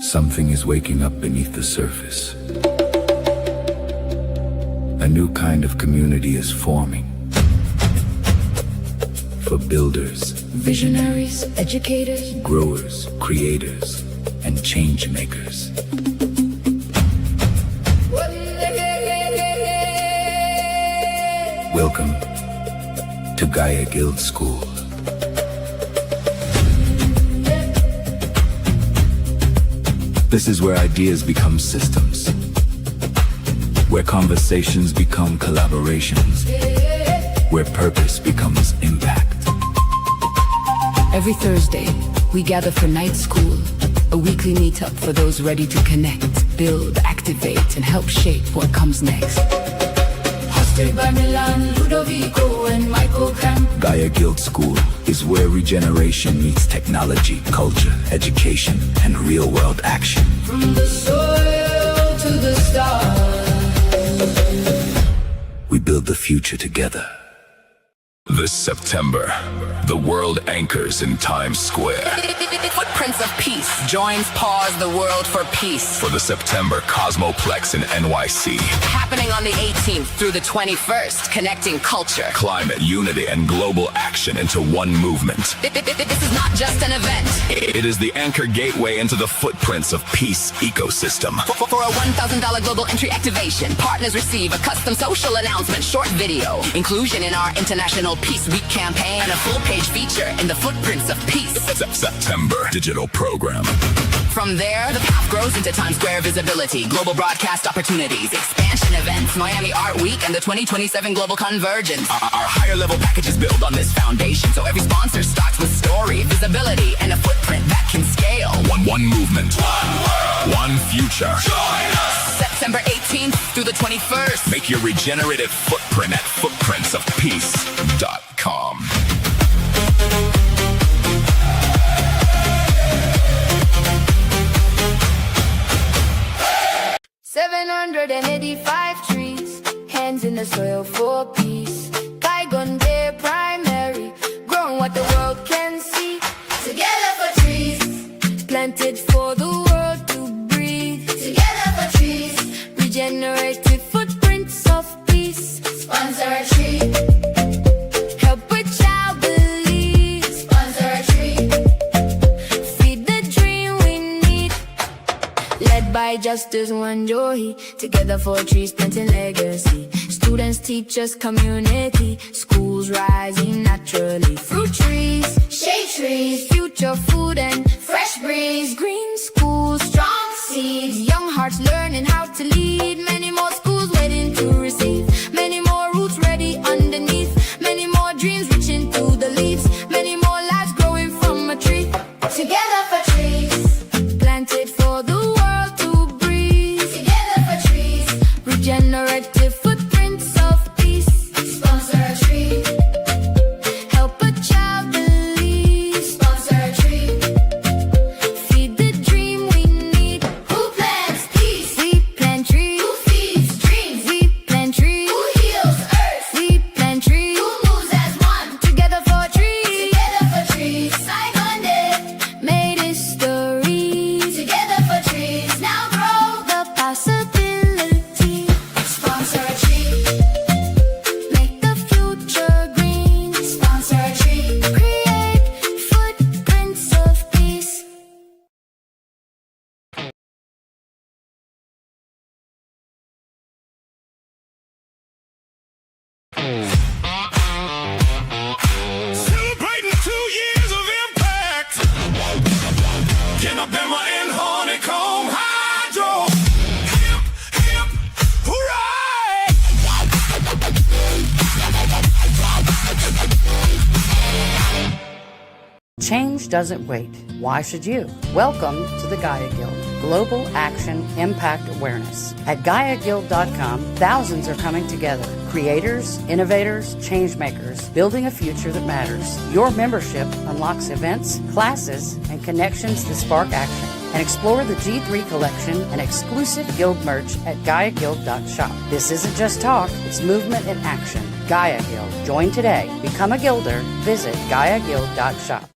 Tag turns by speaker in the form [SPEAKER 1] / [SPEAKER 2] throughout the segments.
[SPEAKER 1] Something is waking up beneath the surface. A new kind of community is forming. For builders,
[SPEAKER 2] visionaries, educators,
[SPEAKER 1] growers, creators, and change makers. Welcome to Gaia Guild School. This is where ideas become systems, where conversations become collaborations, where purpose becomes impact.
[SPEAKER 2] Every Thursday, we gather for night school, a weekly meetup for those ready to connect, build, activate, and help shape what comes next. Hosted by Milan, Ludovico, and Michael Camp.
[SPEAKER 1] Gaia Guild School is where regeneration meets technology, culture, education, and real-world action.
[SPEAKER 2] From the soil to the stars,
[SPEAKER 1] we build the future together.
[SPEAKER 3] This September, the world anchors in Times Square.
[SPEAKER 4] Footprints of Peace joins Pause the World for Peace.
[SPEAKER 3] For the September Cosmoplex in NYC.
[SPEAKER 4] Happening on the 18th through the 21st, connecting culture,
[SPEAKER 3] Climate, unity, and global action into one movement.
[SPEAKER 4] This is not just an event.
[SPEAKER 3] It is the anchor gateway into the Footprints of Peace ecosystem.
[SPEAKER 4] For a $1,000 global entry activation, partners receive a custom social announcement short video, inclusion in our International Peace Week campaign, and a full-page feature in the Footprints of Peace.
[SPEAKER 3] September digital program.
[SPEAKER 4] From there, the path grows into Times Square visibility, global broadcast opportunities, expansion events, Miami Art Week, and the 2027 Global Convergence.
[SPEAKER 3] Our higher level packages build on this foundation,
[SPEAKER 4] So every sponsor starts with story, visibility, and a footprint that can scale.
[SPEAKER 3] One movement, one world, one future.
[SPEAKER 4] Join us! September 18th through the 21st.
[SPEAKER 3] Make your regenerative footprint at footprintsofpeace.com.
[SPEAKER 5] 785 trees, hands in the soil for peace. Bygone day primary, growing what the world can see. Together for trees, planted for the world to breathe. Together for trees, regenerative footprints of peace. Sponsor a tree, help a child believe. Sponsor a tree, feed the dream we need. Led by Justice Wanjohi, together for trees planting legacy. Students, teachers, community, schools rising naturally. Fruit trees, shade trees, future food and fresh breeze. Green schools, strong seeds, young hearts learning how to lead. Many more schools waiting to receive, many more roots ready underneath, many more dreams reaching through the leaves, many more lives growing from a tree. Together for trees, planted for the world to breathe. Together for trees, regenerative footprints of peace. Sponsor a tree, help a child believe. Sponsor a tree, feed the dream we need. Who plants peace? We plant trees. Who feeds dreams? We plant trees. Who heals earth? We plant trees. Who moves as one? Together for trees. Together for trees. Saigon did, made history. Together for trees, now grow the possibility. Sponsor a tree, make the future green. Sponsor a tree, create footprints of peace.
[SPEAKER 3] Celebrating 2 years of impact. Kenabema and Honeycomb Hydro. Hip, hip, hooray!
[SPEAKER 6] Change doesn't wait. Why should you? Welcome to the Gaia Guild, Global Action Impact Awareness. At GaiaGuild.com, thousands are coming together. Creators, innovators, change makers, building a future that matters. Your membership unlocks events, classes, and connections that spark action. And explore the G3 collection and exclusive guild merch at GaiaGuild.shop. This isn't just talk, it's movement and action. Gaia Guild. Join today. Become a guilder. Visit GaiaGuild.shop.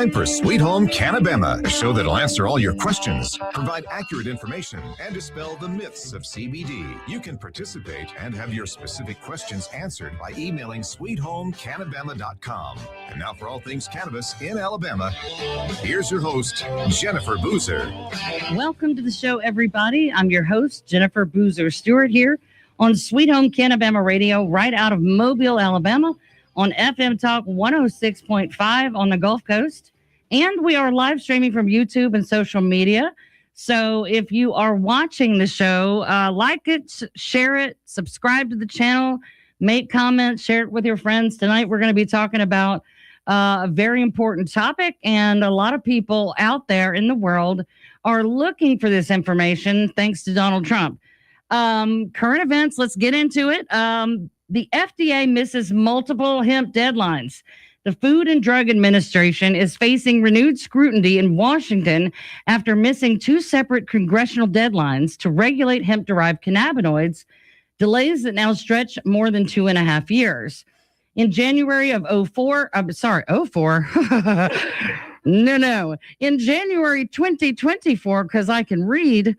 [SPEAKER 7] time for Sweet Home Cannabama, a show that'll answer all your questions, provide accurate information, and dispel the myths of CBD. You can participate and have your specific questions answered by emailing sweethomecannabama.com. And now for all things cannabis in Alabama, here's your host, Jennifer Boozer.
[SPEAKER 6] Welcome to the show, everybody. I'm your host, Jennifer Boozer Stewart, here on Sweet Home Cannabama Radio, right out of Mobile, Alabama, on FM Talk 106.5 on the Gulf Coast. And we are live streaming from YouTube and social media. So if you are watching the show, like it, share it, subscribe to the channel, make comments, share it with your friends. Tonight, we're going to be talking about a very important topic, and a lot of people out there in the world are looking for this information thanks to Donald Trump. Current events, let's get into it. The FDA misses multiple hemp deadlines. The Food and Drug Administration is facing renewed scrutiny in Washington after missing two separate congressional deadlines to regulate hemp-derived cannabinoids, delays that now stretch more than 2.5 years. In January of 04. In January 2024, because I can read,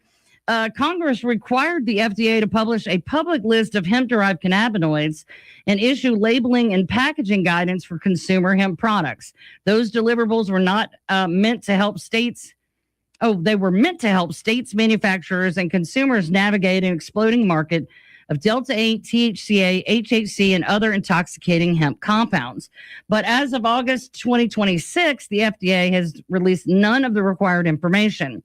[SPEAKER 6] Congress required the FDA to publish a public list of hemp-derived cannabinoids and issue labeling and packaging guidance for consumer hemp products. Those deliverables were not meant to help states. They were meant to help states, manufacturers, and consumers navigate an exploding market of Delta-8, THCA, HHC, and other intoxicating hemp compounds. But as of August 2026, the FDA has released none of the required information.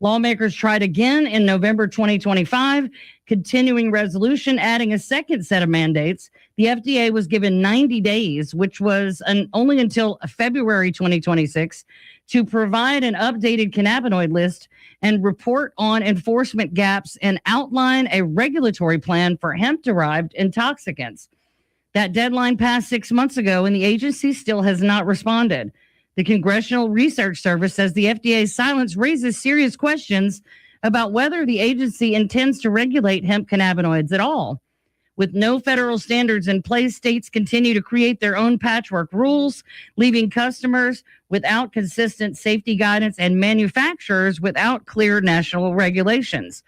[SPEAKER 6] Lawmakers tried again in November 2025, continuing resolution, adding a second set of mandates. The FDA was given 90 days, which was only until February 2026, to provide an updated cannabinoid list and report on enforcement gaps and outline a regulatory plan for hemp-derived intoxicants. That deadline passed 6 months ago, and the agency still has not responded. The Congressional Research Service says the FDA's silence raises serious questions about whether the agency intends to regulate hemp cannabinoids at all. With no federal standards in place, states continue to create their own patchwork rules, leaving customers without consistent safety guidance and manufacturers without clear national regulations.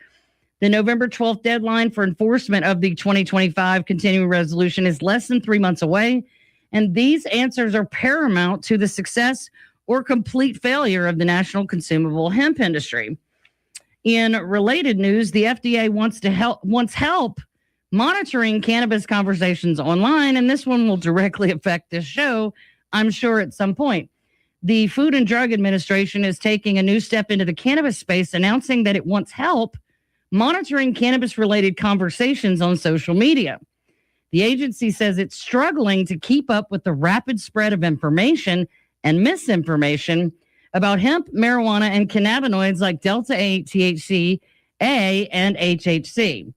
[SPEAKER 6] The November 12th deadline for enforcement of the 2025 continuing resolution is less than 3 months away, and these answers are paramount to the success or complete failure of the national consumable hemp industry. In related news, the FDA wants help monitoring cannabis conversations online, and this one will directly affect this show, I'm sure, at some point. The Food and Drug Administration is taking a new step into the cannabis space, announcing that it wants help monitoring cannabis-related conversations on social media. The agency says it's struggling to keep up with the rapid spread of information and misinformation about hemp, marijuana, and cannabinoids like Delta-8, THC, A, and HHC.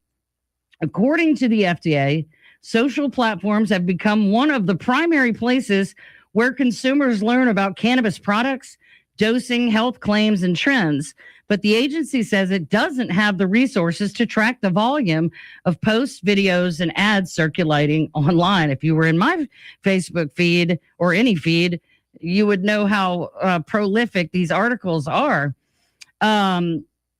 [SPEAKER 6] According to the FDA, social platforms have become one of the primary places where consumers learn about cannabis products, dosing, health claims, and trends. But the agency says it doesn't have the resources to track the volume of posts, videos, and ads circulating online. If you were in my Facebook feed or any feed, you would know how prolific these articles are.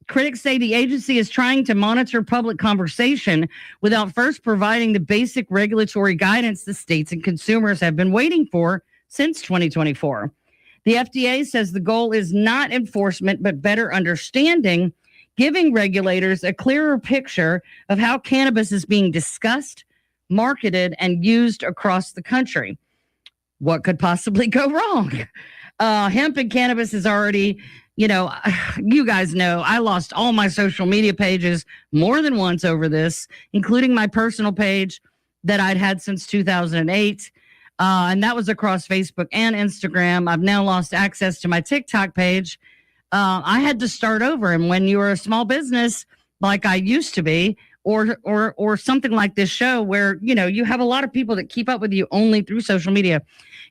[SPEAKER 6] Critics say the agency is trying to monitor public conversation without first providing the basic regulatory guidance the states and consumers have been waiting for since 2024. The FDA says the goal is not enforcement, but better understanding, giving regulators a clearer picture of how cannabis is being discussed, marketed, and used across the country. What could possibly go wrong? Hemp and cannabis is already, you guys know, I lost all my social media pages more than once over this, including my personal page that I'd had since 2008. And that was across Facebook and Instagram. I've now lost access to my TikTok page. I had to start over. And when you're a small business like I used to be, or something like this show where, you have a lot of people that keep up with you only through social media,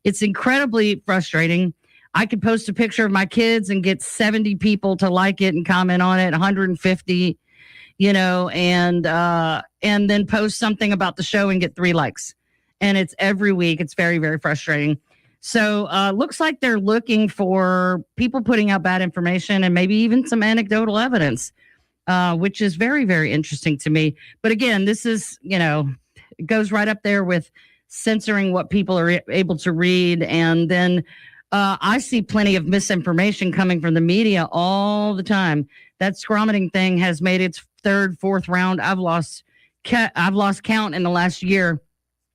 [SPEAKER 6] it's incredibly frustrating. I could post a picture of my kids and get 70 people to like it and comment on it, 150, and then post something about the show and get 3 likes. And it's every week. It's very, very frustrating. So looks like they're looking for people putting out bad information and maybe even some anecdotal evidence, which is very, very interesting to me. But again, this is, it goes right up there with censoring what people are able to read. And then I see plenty of misinformation coming from the media all the time. That scrometing thing has made its third, fourth round. I've lost count in the last year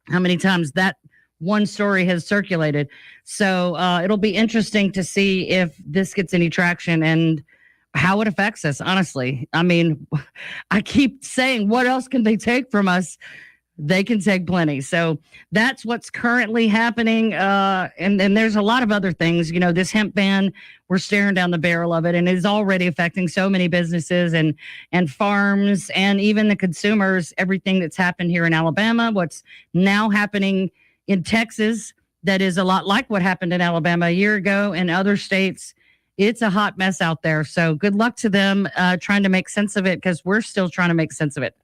[SPEAKER 6] how many times that one story has circulated. So it'll be interesting to see if this gets any traction and how it affects us, honestly. I mean, I keep saying, what else can they take from us? They can take plenty. So that's what's currently happening. And there's a lot of other things. This hemp ban, we're staring down the barrel of it, and it is already affecting so many businesses and farms and even the consumers, everything that's happened here in Alabama, what's now happening in Texas, that is a lot like what happened in Alabama a year ago and other states. It's a hot mess out there. So good luck to them trying to make sense of it, because we're still trying to make sense of it.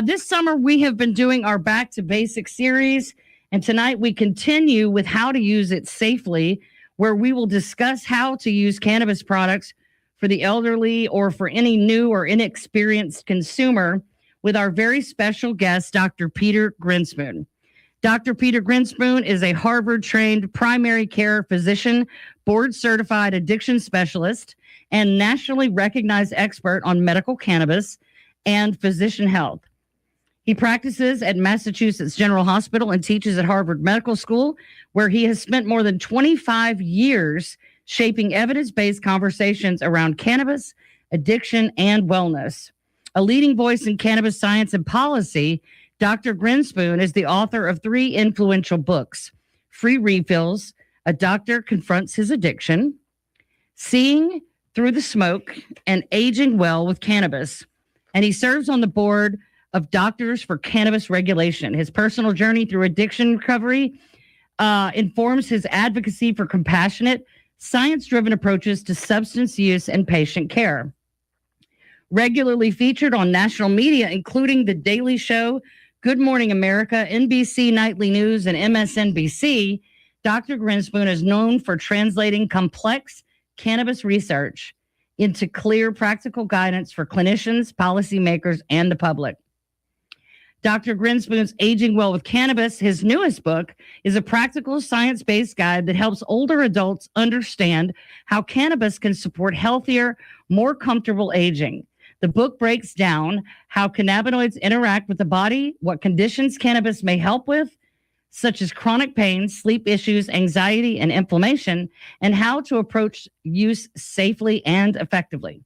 [SPEAKER 6] This summer, we have been doing our Back to Basics series, and tonight we continue with how to use it safely, where we will discuss how to use cannabis products for the elderly or for any new or inexperienced consumer with our very special guest, Dr. Peter Grinspoon. Dr. Peter Grinspoon is a Harvard-trained primary care physician, board-certified addiction specialist, and nationally recognized expert on medical cannabis and physician health. He practices at Massachusetts General Hospital and teaches at Harvard Medical School, where he has spent more than 25 years shaping evidence-based conversations around cannabis, addiction, and wellness. A leading voice in cannabis science and policy, Dr. Grinspoon is the author of 3 influential books: Free Refills, A Doctor Confronts His Addiction, Seeing Through the Smoke, and Aging Well with Cannabis. And he serves on the board of Doctors for Cannabis Regulation. His personal journey through addiction recovery informs his advocacy for compassionate, science-driven approaches to substance use and patient care. Regularly featured on national media, including The Daily Show, Good Morning America, NBC Nightly News, and MSNBC, Dr. Grinspoon is known for translating complex cannabis research into clear, practical guidance for clinicians, policymakers, and the public. Dr. Grinspoon's Aging Well with Cannabis, his newest book, is a practical, science-based guide that helps older adults understand how cannabis can support healthier, more comfortable aging. The book breaks down how cannabinoids interact with the body, what conditions cannabis may help with, such as chronic pain, sleep issues, anxiety, and inflammation, and how to approach use safely and effectively.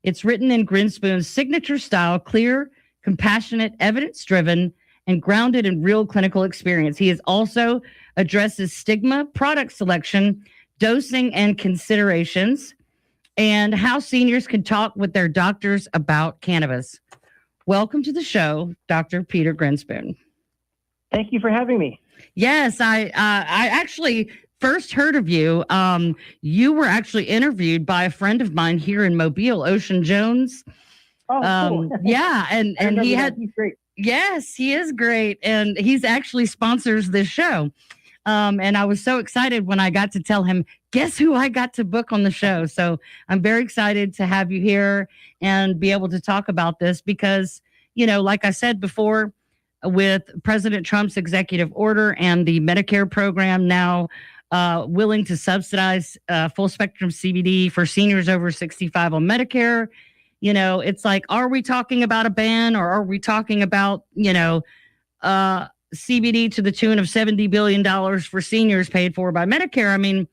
[SPEAKER 6] It's written in Grinspoon's signature style, clear, compassionate, evidence-driven, and grounded in real clinical experience. He also addresses stigma, product selection, dosing, and considerations, and how seniors can talk with their doctors about cannabis. Welcome to the show, Dr. Peter Grinspoon.
[SPEAKER 8] Thank you for having me.
[SPEAKER 6] Yes, I actually first heard of you. You were actually interviewed by a friend of mine here in Mobile, Ocean Jones.
[SPEAKER 8] Oh, cool.
[SPEAKER 6] Yeah, and he had.
[SPEAKER 8] He's great.
[SPEAKER 6] Yes, he is great, and he's actually sponsors this show. And I was so excited when I got to tell him, guess who I got to book on the show. So I'm very excited to have you here and be able to talk about this because, like I said before, with President Trump's executive order and the Medicare program now willing to subsidize full spectrum CBD for seniors over 65 on Medicare, it's like, are we talking about a ban or are we talking about, CBD to the tune of $70 billion for seniors paid for by Medicare? I mean,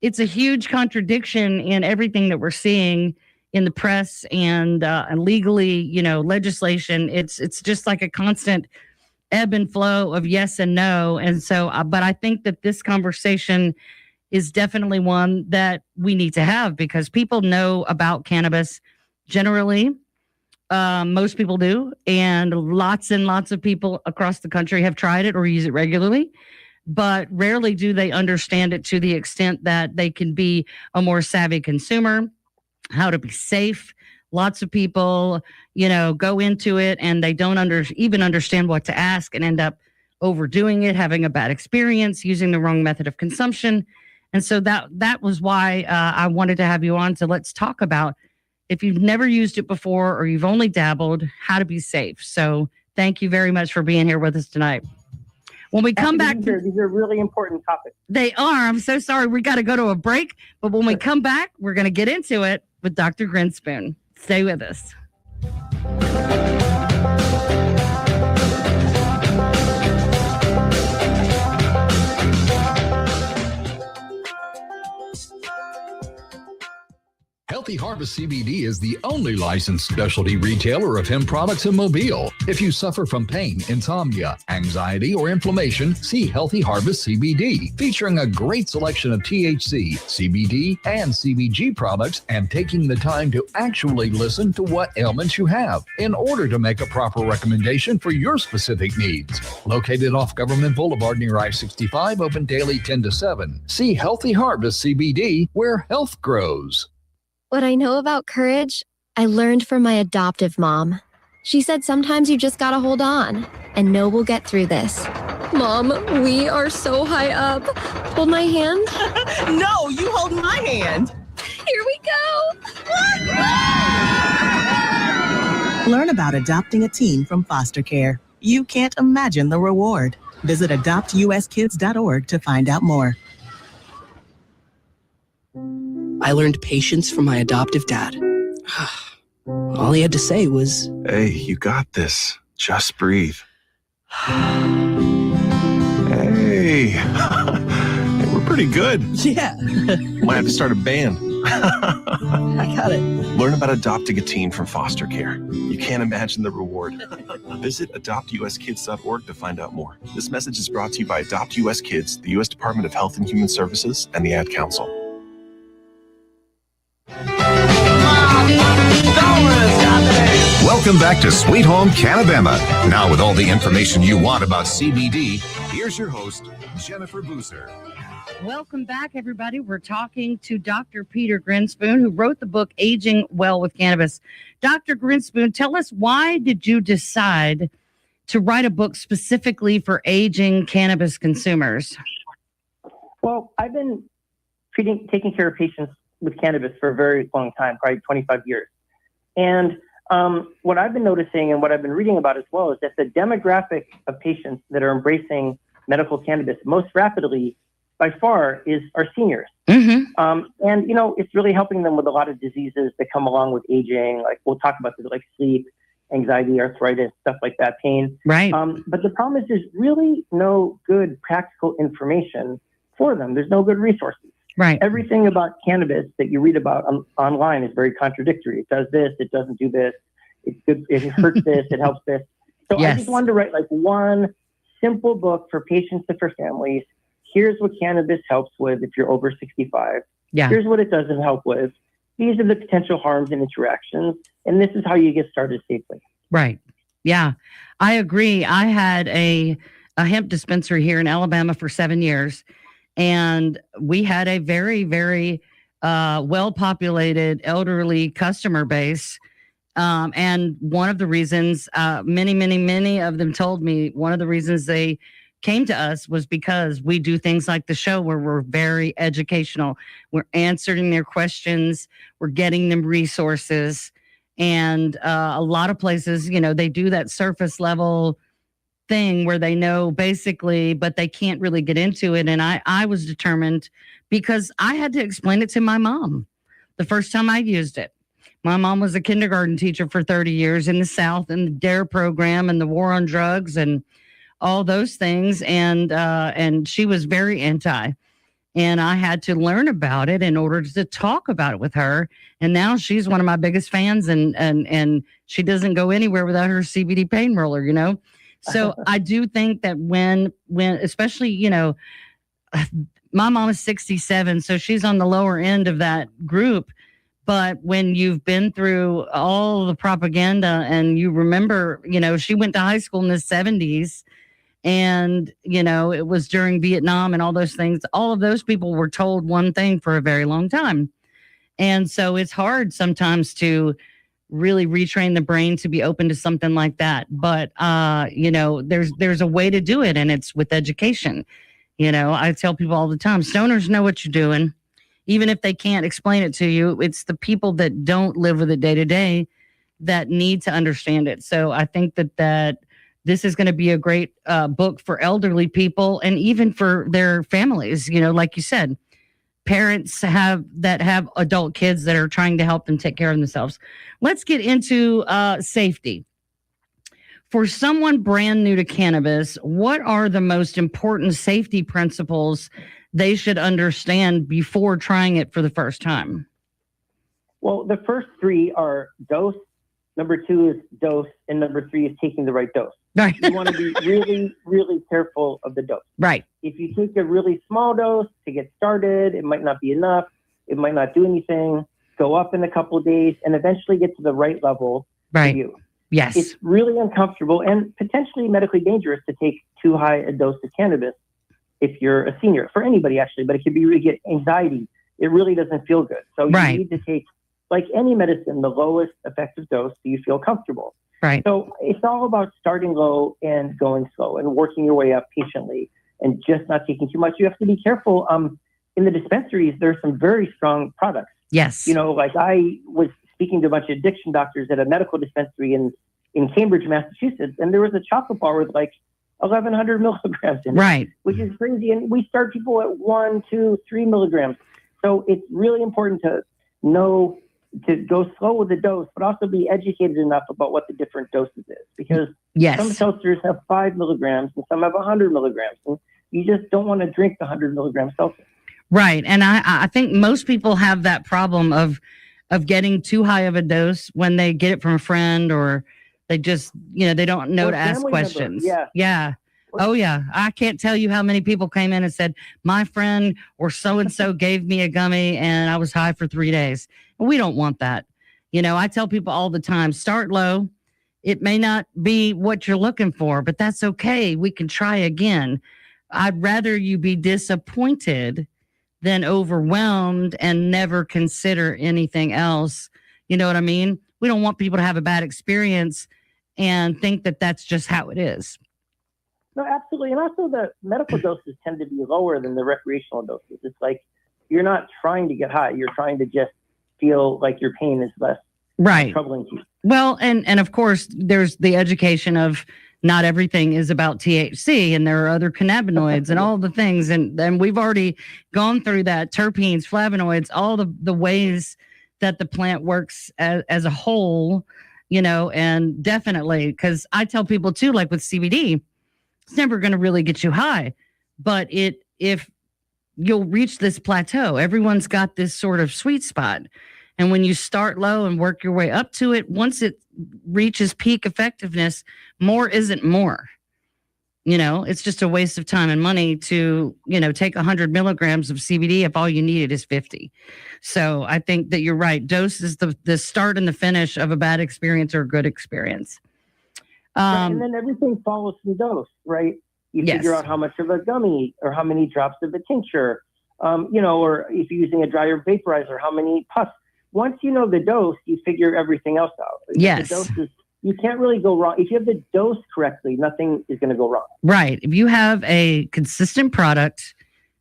[SPEAKER 6] it's a huge contradiction in everything that we're seeing in the press and legally, legislation. It's just like a constant ebb and flow of yes and no. And so, but I think that this conversation is definitely one that we need to have because people know about cannabis generally. Most people do. And lots of people across the country have tried it or use it regularly. But rarely do they understand it to the extent that they can be a more savvy consumer, how to be safe. Lots of people, go into it and they don't even understand what to ask and end up overdoing it, having a bad experience, using the wrong method of consumption. And so that was why I wanted to have you on. So let's talk about, if you've never used it before or you've only dabbled, how to be safe. So thank you very much for being here with us tonight. When we come back,
[SPEAKER 8] these are really important topics.
[SPEAKER 6] They are. I'm so sorry. We got to go to a break. But when we come back, we're going to get into it with Dr. Grinspoon. Stay with us.
[SPEAKER 9] Healthy Harvest CBD is the only licensed specialty retailer of hemp products in Mobile. If you suffer from pain, insomnia, anxiety, or inflammation, see Healthy Harvest CBD, featuring a great selection of THC, CBD, and CBG products, and taking the time to actually listen to what ailments you have in order to make a proper recommendation for your specific needs. Located off Government Boulevard near I-65, open daily 10 to 7. See Healthy Harvest CBD, where health grows.
[SPEAKER 10] What I know about courage, I learned from my adoptive mom. She said sometimes you just gotta hold on and know we'll get through this. Mom, we are so high up. Hold my hand.
[SPEAKER 11] No, you hold my hand.
[SPEAKER 10] Here we go.
[SPEAKER 11] Learn about adopting a teen from foster care. You can't imagine the reward. Visit adoptuskids.org to find out more.
[SPEAKER 12] I learned patience from my adoptive dad. All he had to say was,
[SPEAKER 13] "Hey, you got this. Just breathe." Hey, we're pretty good.
[SPEAKER 11] Yeah.
[SPEAKER 13] Might have to start a band.
[SPEAKER 11] I got it.
[SPEAKER 13] Learn about adopting a teen from foster care. You can't imagine the reward. Visit adoptuskids.org to find out more. This message is brought to you by Adopt US Kids, the U.S. Department of Health and Human Services, and the Ad Council.
[SPEAKER 7] Welcome back to Sweet Home Canabema. Now with all the information you want about CBD, here's your host, Jennifer Boozer.
[SPEAKER 6] Welcome back, everybody. We're talking to Dr. Peter Grinspoon, who wrote the book Aging Well with Cannabis. Dr. Grinspoon, tell us, why did you decide to write a book specifically for aging cannabis consumers?
[SPEAKER 8] Well, I've been taking care of patients with cannabis for a very long time, probably 25 years. And what I've been noticing and what I've been reading about as well is that the demographic of patients that are embracing medical cannabis most rapidly by far is our seniors.
[SPEAKER 6] Mm-hmm.
[SPEAKER 8] And, you know, it's really helping them with a lot of diseases that come along with aging. Like we'll talk about this, like sleep, anxiety, arthritis, stuff like that, pain.
[SPEAKER 6] Right.
[SPEAKER 8] But the problem is there's really no good practical information for them. There's no good resources.
[SPEAKER 6] Right.
[SPEAKER 8] Everything about cannabis that you read about online is very contradictory. It does this, it doesn't do this. It's good, it hurts this, it helps this. So
[SPEAKER 6] Yes.
[SPEAKER 8] I just wanted to write like one simple book for patients and for families. Here's what cannabis helps with if you're over 65.
[SPEAKER 6] Yeah.
[SPEAKER 8] Here's what it doesn't help with. These are the potential harms and interactions. And this is how you get started safely.
[SPEAKER 6] Right. Yeah, I agree. I had a hemp dispensary here in Alabama for 7 years. And we had a very, very well-populated elderly customer base. And one of the reasons, many of them told me, one of the reasons they came to us was because we do things like the show where we're very educational. We're answering their questions. We're getting them resources. And a lot of places, you know, they do that surface level thing where they know basically, but they can't really get into it. And I was determined, because I had to explain it to my mom the first time I used it. My mom was a kindergarten teacher for 30 years in the South, and the DARE program and the war on drugs and all those things. And she was very anti. And I had to learn about it in order to talk about it with her. And now she's one of my biggest fans, and she doesn't go anywhere without her CBD pain roller, you know? So I do think that when especially, you know, my mom is 67, so she's on the lower end of that group. But when you've been through all the propaganda and you remember, you know, she went to high school in the 70s, and, you know, it was during Vietnam and all those things. All of those people were told one thing for a very long time. And so it's hard sometimes to
[SPEAKER 14] really retrain the brain to be open to something like that. But, there's a way to do it, and it's with education. I tell people all the time, stoners know what you're doing. Even if they can't explain it to you, it's the people that don't live with it day to day that need to understand it. So I think that this is going to be a great book for elderly people and even for their families. Like you said, parents have adult kids that are trying to help them take care of themselves. Let's get into safety. For someone brand new to cannabis, what are the most important safety principles they should understand before trying it for the first time?
[SPEAKER 8] Well, the first three are dose, number 2 is dose, and number 3 is taking the right dose.
[SPEAKER 14] Right.
[SPEAKER 8] You want to be really, really careful of the dose.
[SPEAKER 14] Right.
[SPEAKER 8] If you take a really small dose to get started, it might not be enough. It might not do anything. Go up in a couple of days and eventually get to the right level for you.
[SPEAKER 14] Yes.
[SPEAKER 8] It's really uncomfortable and potentially medically dangerous to take too high a dose of cannabis if you're a senior, for anybody actually, but it could be really get anxiety. It really doesn't feel good. So you need to take, like any medicine, the lowest effective dose so you feel comfortable.
[SPEAKER 14] Right.
[SPEAKER 8] So it's all about starting low and going slow and working your way up patiently and just not taking too much. You have to be careful. In the dispensaries, there's some very strong products.
[SPEAKER 14] Yes.
[SPEAKER 8] Like I was speaking to a bunch of addiction doctors at a medical dispensary in Cambridge, Massachusetts, and there was a chocolate bar with like 1,100 milligrams in it,
[SPEAKER 14] right,
[SPEAKER 8] which is crazy. And we start people at 1, 2, 3 milligrams. So it's really important to know to go slow with the dose, but also be educated enough about what the different doses is, because some seltzers have 5 milligrams and some have 100 milligrams, and you just don't want to drink the 100 milligram seltzer.
[SPEAKER 14] Right, and I think most people have that problem of getting too high of a dose when they get it from a friend, or they just, they don't know to ask questions. Yeah. Oh, yeah. I can't tell you how many people came in and said, my friend or so-and-so gave me a gummy and I was high for 3 days. We don't want that. I tell people all the time, start low. It may not be what you're looking for, but that's okay. We can try again. I'd rather you be disappointed than overwhelmed and never consider anything else. You know what I mean? We don't want people to have a bad experience and think that that's just how it is.
[SPEAKER 8] No, absolutely. And also the medical doses tend to be lower than the recreational doses. It's like you're not trying to get high. You're trying to just feel like your pain is less troubling to you.
[SPEAKER 14] Well, and of course, there's the education of not everything is about THC, and there are other cannabinoids and all the things. And we've already gone through that, terpenes, flavonoids, all the ways that the plant works as a whole, and definitely, because I tell people too, like with CBD, it's never going to really get you high, but if you'll reach this plateau, everyone's got this sort of sweet spot. And when you start low and work your way up to it, once it reaches peak effectiveness, more isn't more. It's just a waste of time and money to, take 100 milligrams of CBD if all you needed is 50. So I think that you're right. Dose is the start and the finish of a bad experience or a good experience.
[SPEAKER 8] And then everything follows from dose, right? You figure out how much of a gummy or how many drops of a tincture, or if you're using a dryer vaporizer, how many puffs. Once you know the dose, you figure everything else out.
[SPEAKER 14] Yes.
[SPEAKER 8] The doses, you can't really go wrong. If you have the dose correctly, nothing is going to go wrong.
[SPEAKER 14] Right. If you have a consistent product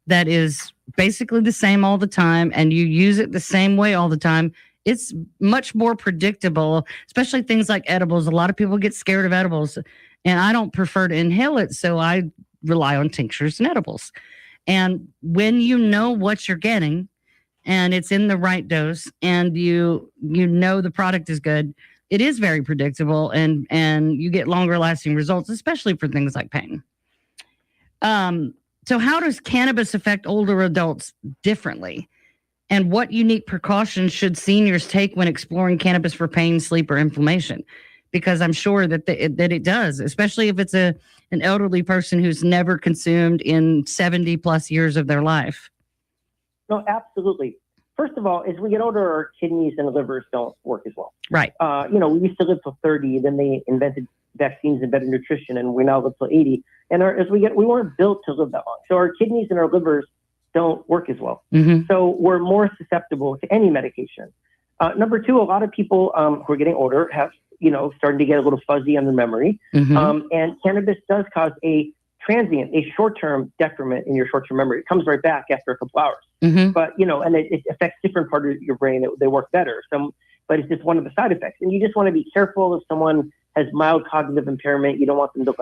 [SPEAKER 14] that is basically the same all the time and you use it the same way all the time, it's much more predictable, especially things like edibles. A lot of people get scared of edibles, and I don't prefer to inhale it, so I rely on tinctures and edibles. And when you know what you're getting and it's in the right dose and you know the product is good, it is very predictable, and you get longer lasting results, especially for things like pain. So how does cannabis affect older adults differently? And what unique precautions should seniors take when exploring cannabis for pain, sleep, or inflammation? Because I'm sure that it does, especially if it's an elderly person who's never consumed in 70 plus years of their life.
[SPEAKER 8] No, absolutely. First of all, as we get older, our kidneys and livers don't work as well.
[SPEAKER 14] Right.
[SPEAKER 8] We used to live till 30, then they invented vaccines and better nutrition, and we now live till 80. And we weren't built to live that long. So our kidneys and our livers don't work as well.
[SPEAKER 14] Mm-hmm.
[SPEAKER 8] So we're more susceptible to any medication. Number two, a lot of people who are getting older have, starting to get a little fuzzy on their memory. And cannabis does cause a short-term decrement in your short-term memory. It comes right back after a couple hours. But, and it affects different parts of your brain. They work better. But it's just one of the side effects. And you just want to be careful if someone has mild cognitive impairment. You don't want them to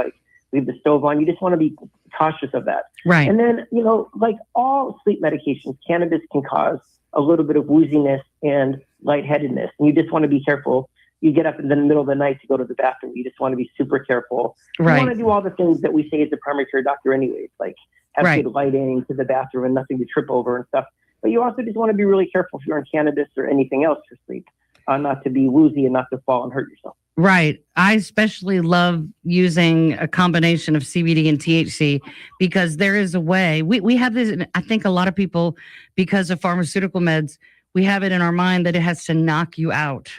[SPEAKER 8] leave the stove on. You just want to be cautious of that.
[SPEAKER 14] Right.
[SPEAKER 8] And then, like all sleep medications, cannabis can cause a little bit of wooziness and lightheadedness. And you just want to be careful. You get up in the middle of the night to go to the bathroom. You just want to be super careful.
[SPEAKER 14] Right.
[SPEAKER 8] You want to do all the things that we say as a primary care doctor anyways, like have good lighting to the bathroom and nothing to trip over and stuff. But you also just want to be really careful if you're on cannabis or anything else for sleep, not to be woozy and not to fall and hurt yourself.
[SPEAKER 14] Right. I especially love using a combination of CBD and THC because there is a way. We have this, I think a lot of people, because of pharmaceutical meds, we have it in our mind that it has to knock you out.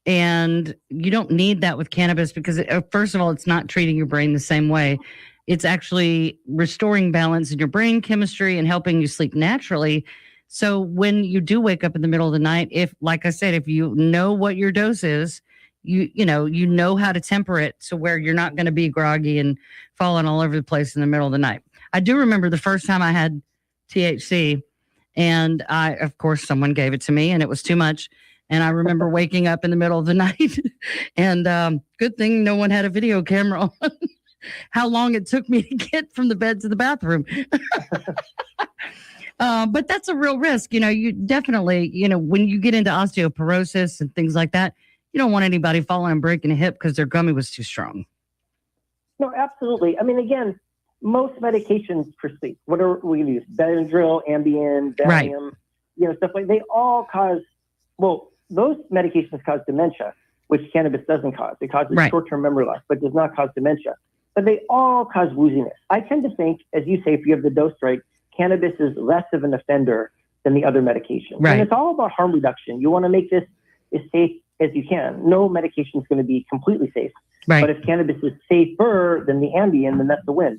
[SPEAKER 14] And you don't need that with cannabis because, first of all, it's not treating your brain the same way. It's actually restoring balance in your brain chemistry and helping you sleep naturally. So when you do wake up in the middle of the night, if, like I said, if you know what your dose is, you know how to temper it to where you're not going to be groggy and falling all over the place in the middle of the night. I do remember the first time I had THC, and of course, someone gave it to me, and it was too much. And I remember waking up in the middle of the night, and good thing no one had a video camera on how long it took me to get from the bed to the bathroom. But that's a real risk. You definitely, when you get into osteoporosis and things like that, you don't want anybody falling and breaking a hip because their gummy was too strong.
[SPEAKER 8] No, absolutely. I mean, again, most medications for sleep, what are we going to use? Benadryl, Ambien, Valium, stuff like they all cause, those medications cause dementia, which cannabis doesn't cause. It causes short-term memory loss, but does not cause dementia. But they all cause wooziness. I tend to think, as you say, if you have the dose right, cannabis is less of an offender than the other medications.
[SPEAKER 14] Right.
[SPEAKER 8] And it's all about harm reduction. You want to make this as safe as you can. No medication is going to be completely safe.
[SPEAKER 14] Right.
[SPEAKER 8] But if cannabis is safer than the Ambien, then that's the win.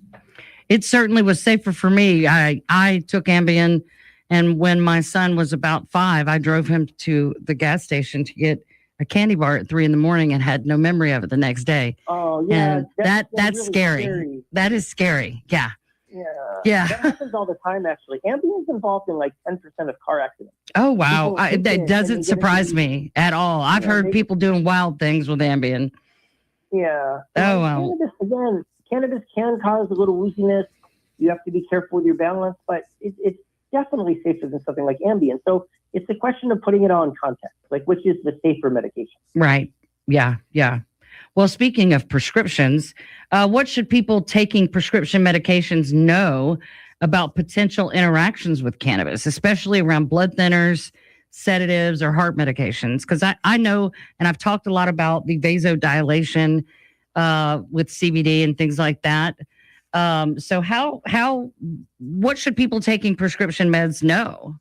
[SPEAKER 14] It certainly was safer for me. I took Ambien, and when my son was about 5, I drove him to the gas station to get a candy bar at 3 a.m. and had no memory of it the next day.
[SPEAKER 8] Oh, yeah.
[SPEAKER 14] And that's
[SPEAKER 8] really
[SPEAKER 14] scary. That is scary. Yeah.
[SPEAKER 8] Yeah. That happens all the time, actually. Ambien is involved in like 10% of car accidents.
[SPEAKER 14] Oh, wow. That doesn't surprise me at all. I've heard people doing wild things with Ambien.
[SPEAKER 8] Yeah.
[SPEAKER 14] Oh, wow.
[SPEAKER 8] Cannabis can cause a little wooziness. You have to be careful with your balance, but it's definitely safer than something like Ambien. So it's a question of putting it all in context, like which is the safer medication.
[SPEAKER 14] Right. Yeah. Well, speaking of prescriptions, what should people taking prescription medications know about potential interactions with cannabis, especially around blood thinners, sedatives, or heart medications? Because I know, and I've talked a lot about the vasodilation with CBD and things like that. So what should people taking prescription meds know?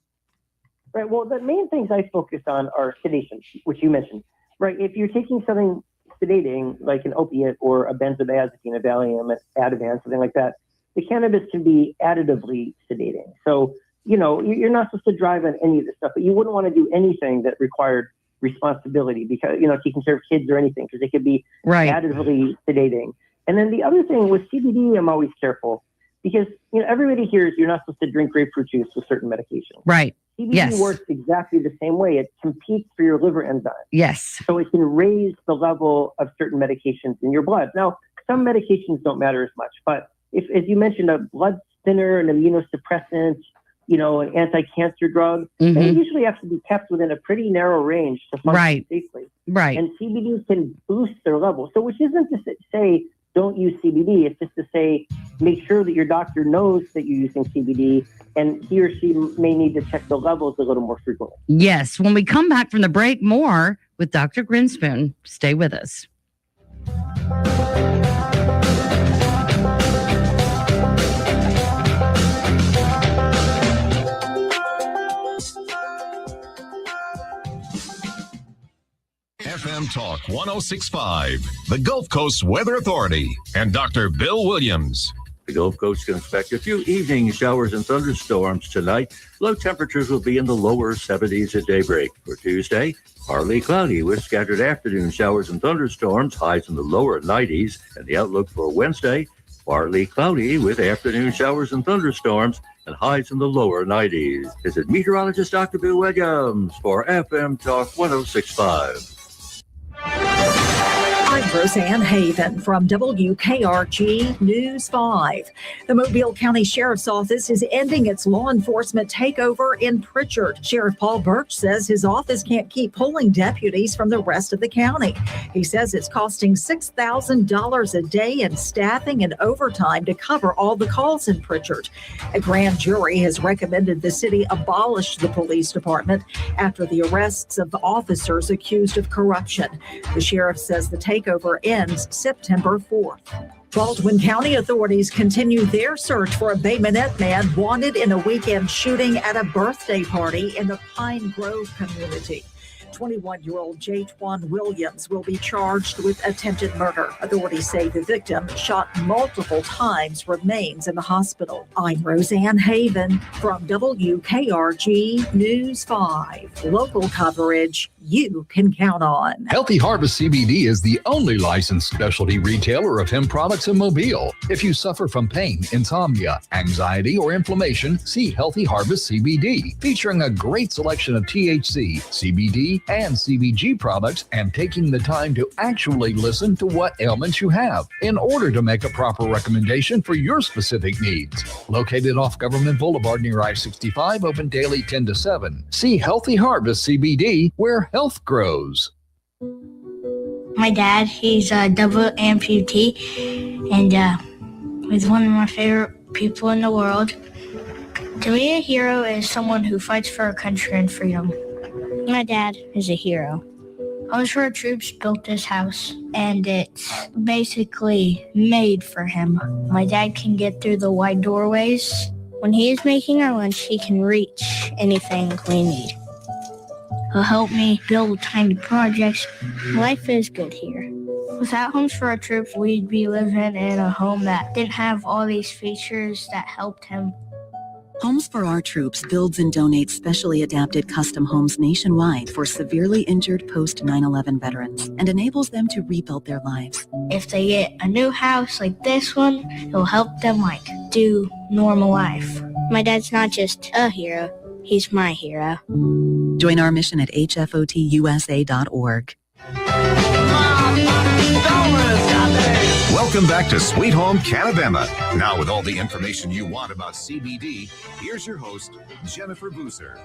[SPEAKER 8] Right. Well, the main things I focus on are sedation, which you mentioned. Right. If you're taking something sedating, like an opiate or a benzodiazepine, a Valium, an Ativan, something like that, the cannabis can be additively sedating. So, you're not supposed to drive on any of this stuff, but you wouldn't want to do anything that required responsibility because, taking care of kids or anything, because it could be additively sedating. And then the other thing with CBD, I'm always careful because, everybody hears you're not supposed to drink grapefruit juice with certain medications.
[SPEAKER 14] Right.
[SPEAKER 8] CBD works exactly the same way. It competes for your liver enzyme.
[SPEAKER 14] Yes.
[SPEAKER 8] So it can raise the level of certain medications in your blood. Now, some medications don't matter as much, but if, as you mentioned, a blood thinner, an immunosuppressant, an anti-cancer drug, they usually have to be kept within a pretty narrow range to function safely.
[SPEAKER 14] Right.
[SPEAKER 8] And CBD can boost their level. So which isn't to say don't use CBD. It's just to say, make sure that your doctor knows that you're using CBD and he or she may need to check the levels a little more frequently.
[SPEAKER 14] Yes. When we come back from the break, more with Dr. Grinspoon. Stay with us.
[SPEAKER 7] FM Talk 1065, the Gulf Coast Weather Authority, and Dr. Bill Williams.
[SPEAKER 15] The Gulf Coast can expect a few evening showers and thunderstorms tonight. Low temperatures will be in the lower 70s at daybreak. For Tuesday, partly cloudy with scattered afternoon showers and thunderstorms, highs in the lower 90s. And the outlook for Wednesday, partly cloudy with afternoon showers and thunderstorms and highs in the lower 90s. This is meteorologist Dr. Bill Williams for FM Talk 106.5.
[SPEAKER 16] I'm Roseanne Haven from WKRG News 5. The Mobile County Sheriff's Office is ending its law enforcement takeover in Pritchard. Sheriff Paul Birch says his office can't keep pulling deputies from the rest of the county. He says it's costing $6,000 a day in staffing and overtime to cover all the calls in Pritchard. A grand jury has recommended the city abolish the police department after the arrests of officers accused of corruption. The sheriff says the takeover ends September 4th. Baldwin County authorities continue their search for a Bay Minette man wanted in a weekend shooting at a birthday party in the Pine Grove community. 21-year-old Jatwan Williams will be charged with attempted murder. Authorities say the victim, shot multiple times, remains in the hospital. I'm Roseanne Haven from WKRG News 5. Local coverage you can count on.
[SPEAKER 9] Healthy Harvest CBD is the only licensed specialty retailer of hemp products in Mobile. If you suffer from pain, insomnia, anxiety, or inflammation, see Healthy Harvest CBD, featuring a great selection of THC, CBD, and CBG products, and taking the time to actually listen to what ailments you have in order to make a proper recommendation for your specific needs. Located off Government Boulevard near I-65, open daily 10 to 7. See Healthy Harvest CBD, where health grows.
[SPEAKER 17] My dad, he's a double amputee, and he's one of my favorite people in the world. To me, a hero is someone who fights for our country and freedom. My dad is a hero. Homes for Our Troops built this house, and it's basically made for him. My dad can get through the wide doorways. When he is making our lunch, he can reach anything we need. He'll help me build tiny projects. Life is good here. Without Homes for Our Troops, we'd be living in a home that didn't have all these features that helped him.
[SPEAKER 11] Homes for Our Troops builds and donates specially adapted custom homes nationwide for severely injured post 9/11 veterans and enables them to rebuild their lives.
[SPEAKER 17] If they get a new house like this one, it'll help them do normal life. My dad's not just a hero, he's my hero.
[SPEAKER 11] Join our mission at hfotusa.org.
[SPEAKER 7] Welcome back to Sweet Home Canabema. Now, with all the information you want about CBD, here's your host, Jennifer Boozer.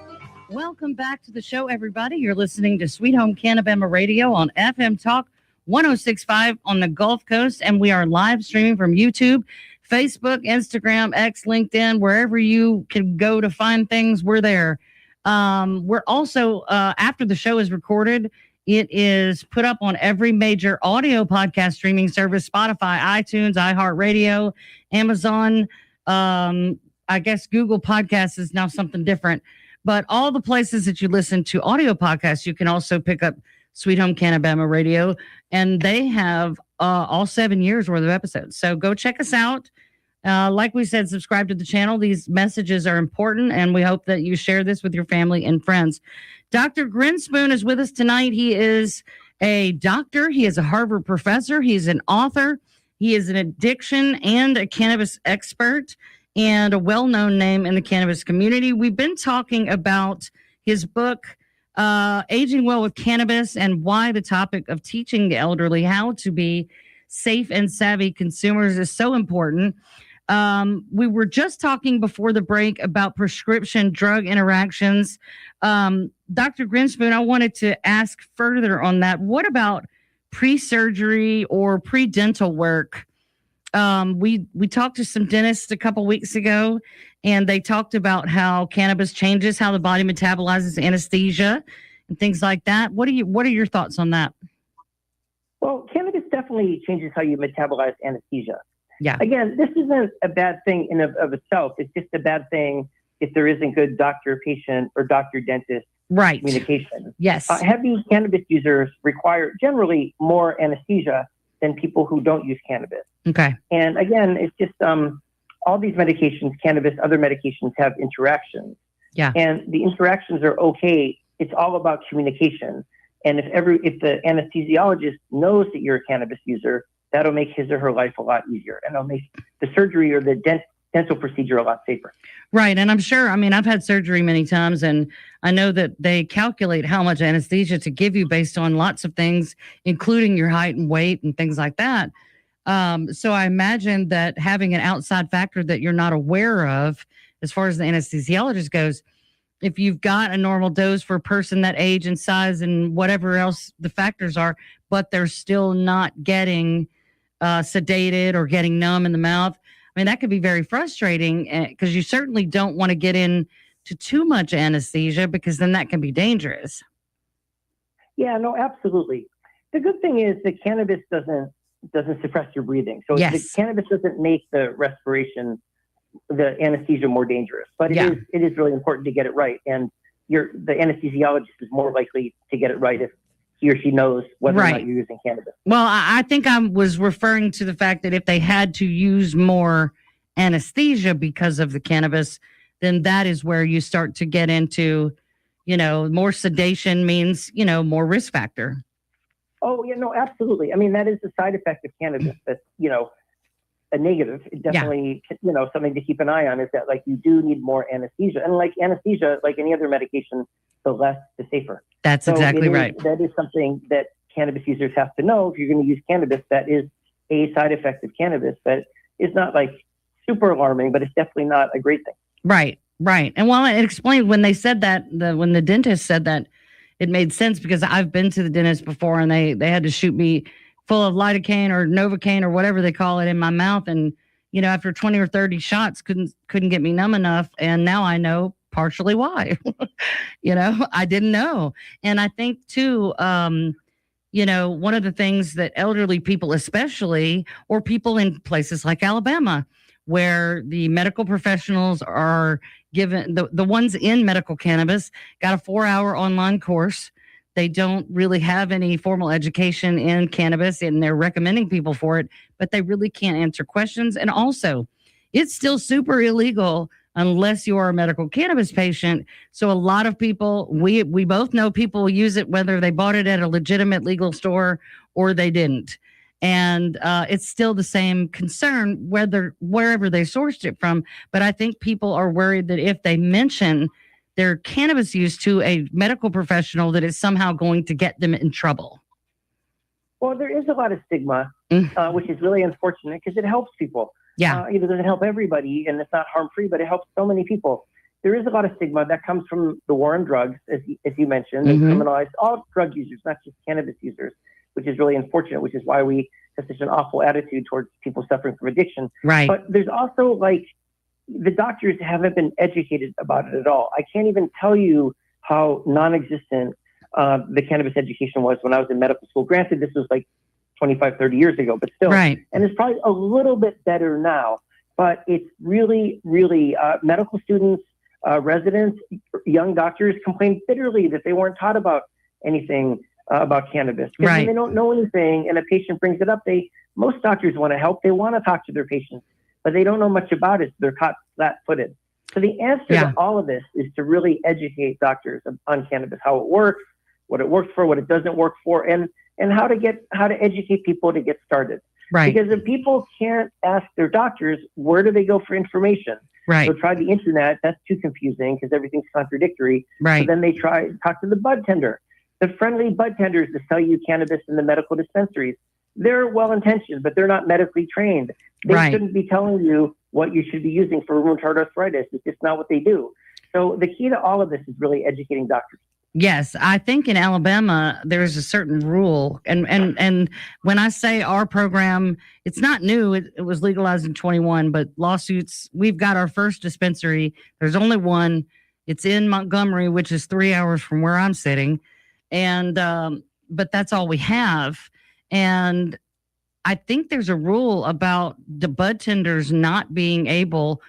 [SPEAKER 14] Welcome back to the show, everybody. You're listening to Sweet Home Canabema Radio on FM Talk 106.5 on the Gulf Coast, and we are live streaming from YouTube, Facebook, Instagram, X, LinkedIn, wherever you can go to find things, we're there. We're also, after the show is recorded, it is put up on every major audio podcast streaming service: Spotify, iTunes, iHeartRadio, Amazon. I guess Google Podcasts is now something different. But all the places that you listen to audio podcasts, you can also pick up Sweet Home Canabema Radio. And they have all 7 years worth of episodes. So go check us out. Like we said, subscribe to the channel. These messages are important, and we hope that you share this with your family and friends. Dr. Grinspoon is with us tonight. He is a doctor. He is a Harvard professor. He's an author. He is an addiction and a cannabis expert and a well-known name in the cannabis community. We've been talking about his book, Aging Well with Cannabis, and why the topic of teaching the elderly how to be safe and savvy consumers is so important. We were just talking before the break about prescription drug interactions. Dr. Grinspoon, I wanted to ask further on that. What about pre-surgery or pre-dental work? We talked to some dentists a couple weeks ago, and they talked about how cannabis changes how the body metabolizes anesthesia and things like that. What are your thoughts on that?
[SPEAKER 8] Well, cannabis definitely changes how you metabolize anesthesia.
[SPEAKER 14] Yeah.
[SPEAKER 8] Again, this isn't a bad thing in of itself. It's just a bad thing if there isn't good doctor-patient or doctor-dentist communication.
[SPEAKER 14] Yes.
[SPEAKER 8] Heavy cannabis users require generally more anesthesia than people who don't use cannabis.
[SPEAKER 14] Okay.
[SPEAKER 8] And again, it's just all these medications, cannabis, other medications have interactions.
[SPEAKER 14] Yeah.
[SPEAKER 8] And the interactions are okay. It's all about communication. And if the anesthesiologist knows that you're a cannabis user, that'll make his or her life a lot easier, and it'll make the surgery or the dental procedure a lot safer.
[SPEAKER 14] Right. And I'm sure, I mean, I've had surgery many times, and I know that they calculate how much anesthesia to give you based on lots of things, including your height and weight and things like that. So I imagine that having an outside factor that you're not aware of, as far as the anesthesiologist goes, if you've got a normal dose for a person that age and size and whatever else the factors are, but they're still not getting sedated or getting numb in the mouth, I mean, that could be very frustrating, because you certainly don't want to get into too much anesthesia, because then that can be dangerous.
[SPEAKER 8] Yeah, no, absolutely. The good thing is that cannabis doesn't suppress your breathing. So the cannabis doesn't make the respiration, the anesthesia, more dangerous. But it is really important to get it right. And the anesthesiologist is more likely to get it right if he or she knows whether or not you're using cannabis.
[SPEAKER 14] Well, I think I was referring to the fact that if they had to use more anesthesia because of the cannabis, then that is where you start to get into, more sedation means, more risk factor.
[SPEAKER 8] Oh, yeah, no, absolutely. I mean, that is the side effect of cannabis that's, a negative. It definitely, something to keep an eye on is that, like, you do need more anesthesia. And like anesthesia, like any other medication, the less, the safer.
[SPEAKER 14] That's exactly right.
[SPEAKER 8] That is something that cannabis users have to know. If you're going to use cannabis, that is a side effect of cannabis that is not like super alarming, but it's definitely not a great thing.
[SPEAKER 14] Right. And while it explained, when they said that, when the dentist said that, it made sense, because I've been to the dentist before, and they had to shoot me full of lidocaine or Novocaine or whatever they call it in my mouth. And, after 20 or 30 shots, couldn't get me numb enough. And now I know partially why. I didn't know. And I think too, one of the things that elderly people, especially, or people in places like Alabama, where the medical professionals are given, the ones in medical cannabis got a 4-hour online course. They don't really have any formal education in cannabis, and they're recommending people for it, but they really can't answer questions. And also, it's still super illegal unless you are a medical cannabis patient. So a lot of people, we both know people use it, whether they bought it at a legitimate legal store or they didn't. And it's still the same concern, wherever they sourced it from. But I think people are worried that if they mention their cannabis use to a medical professional, that it's somehow going to get them in trouble.
[SPEAKER 8] Well, there is a lot of stigma, which is really unfortunate, because it helps people.
[SPEAKER 14] Yeah.
[SPEAKER 8] It doesn't help everybody, and it's not harm-free, but it helps so many people. There is a lot of stigma that comes from the war on drugs, as you mentioned, and criminalized all drug users, not just cannabis users, which is really unfortunate, which is why we have such an awful attitude towards people suffering from addiction.
[SPEAKER 14] Right.
[SPEAKER 8] But there's also, like, the doctors haven't been educated about it at all. I can't even tell you how non-existent the cannabis education was when I was in medical school. Granted, this was like 25, 30 years ago, but still.
[SPEAKER 14] Right.
[SPEAKER 8] And it's probably a little bit better now, but it's really, really medical students, residents, young doctors complain bitterly that they weren't taught about anything about cannabis. Because when they don't know anything and a patient brings it up, most doctors want to help. They want to talk to their patients, but they don't know much about it. So they're caught flat-footed. So the answer to all of this is to really educate doctors on cannabis, how it works, what it works for, what it doesn't work for, and how to educate people to get started.
[SPEAKER 14] Right.
[SPEAKER 8] Because if people can't ask their doctors, where do they go for information?
[SPEAKER 14] Right.
[SPEAKER 8] So try the internet. That's too confusing because everything's contradictory.
[SPEAKER 14] Right.
[SPEAKER 8] So then they talk to the bud tender. The friendly bud tenders that sell you cannabis in the medical dispensaries, they're well-intentioned, but they're not medically trained. They shouldn't be telling you what you should be using for rheumatoid arthritis. It's just not what they do. So the key to all of this is really educating doctors.
[SPEAKER 14] Yes, I think in Alabama there's a certain rule, and when I say our program, it's not new. It was legalized in 21, but lawsuits. We've got our first dispensary. There's only one. It's in Montgomery, which is 3 hours from where I'm sitting, and but that's all we have. And I think there's a rule about the bud tenders not being able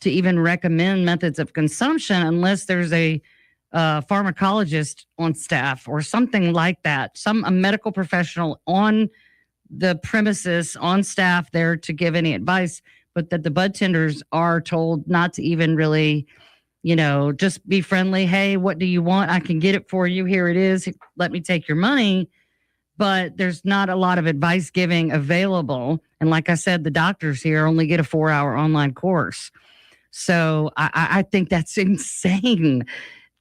[SPEAKER 14] to even recommend methods of consumption unless there's a pharmacologist on staff or something like that, a medical professional on the premises on staff there to give any advice. but that the bud tenders are told not to even really, just be friendly. Hey, what do you want? I can get it for you. Here it is. Let me take your money. But there's not a lot of advice giving available. And like I said, the doctors here only get a 4-hour online course. So I think that's insane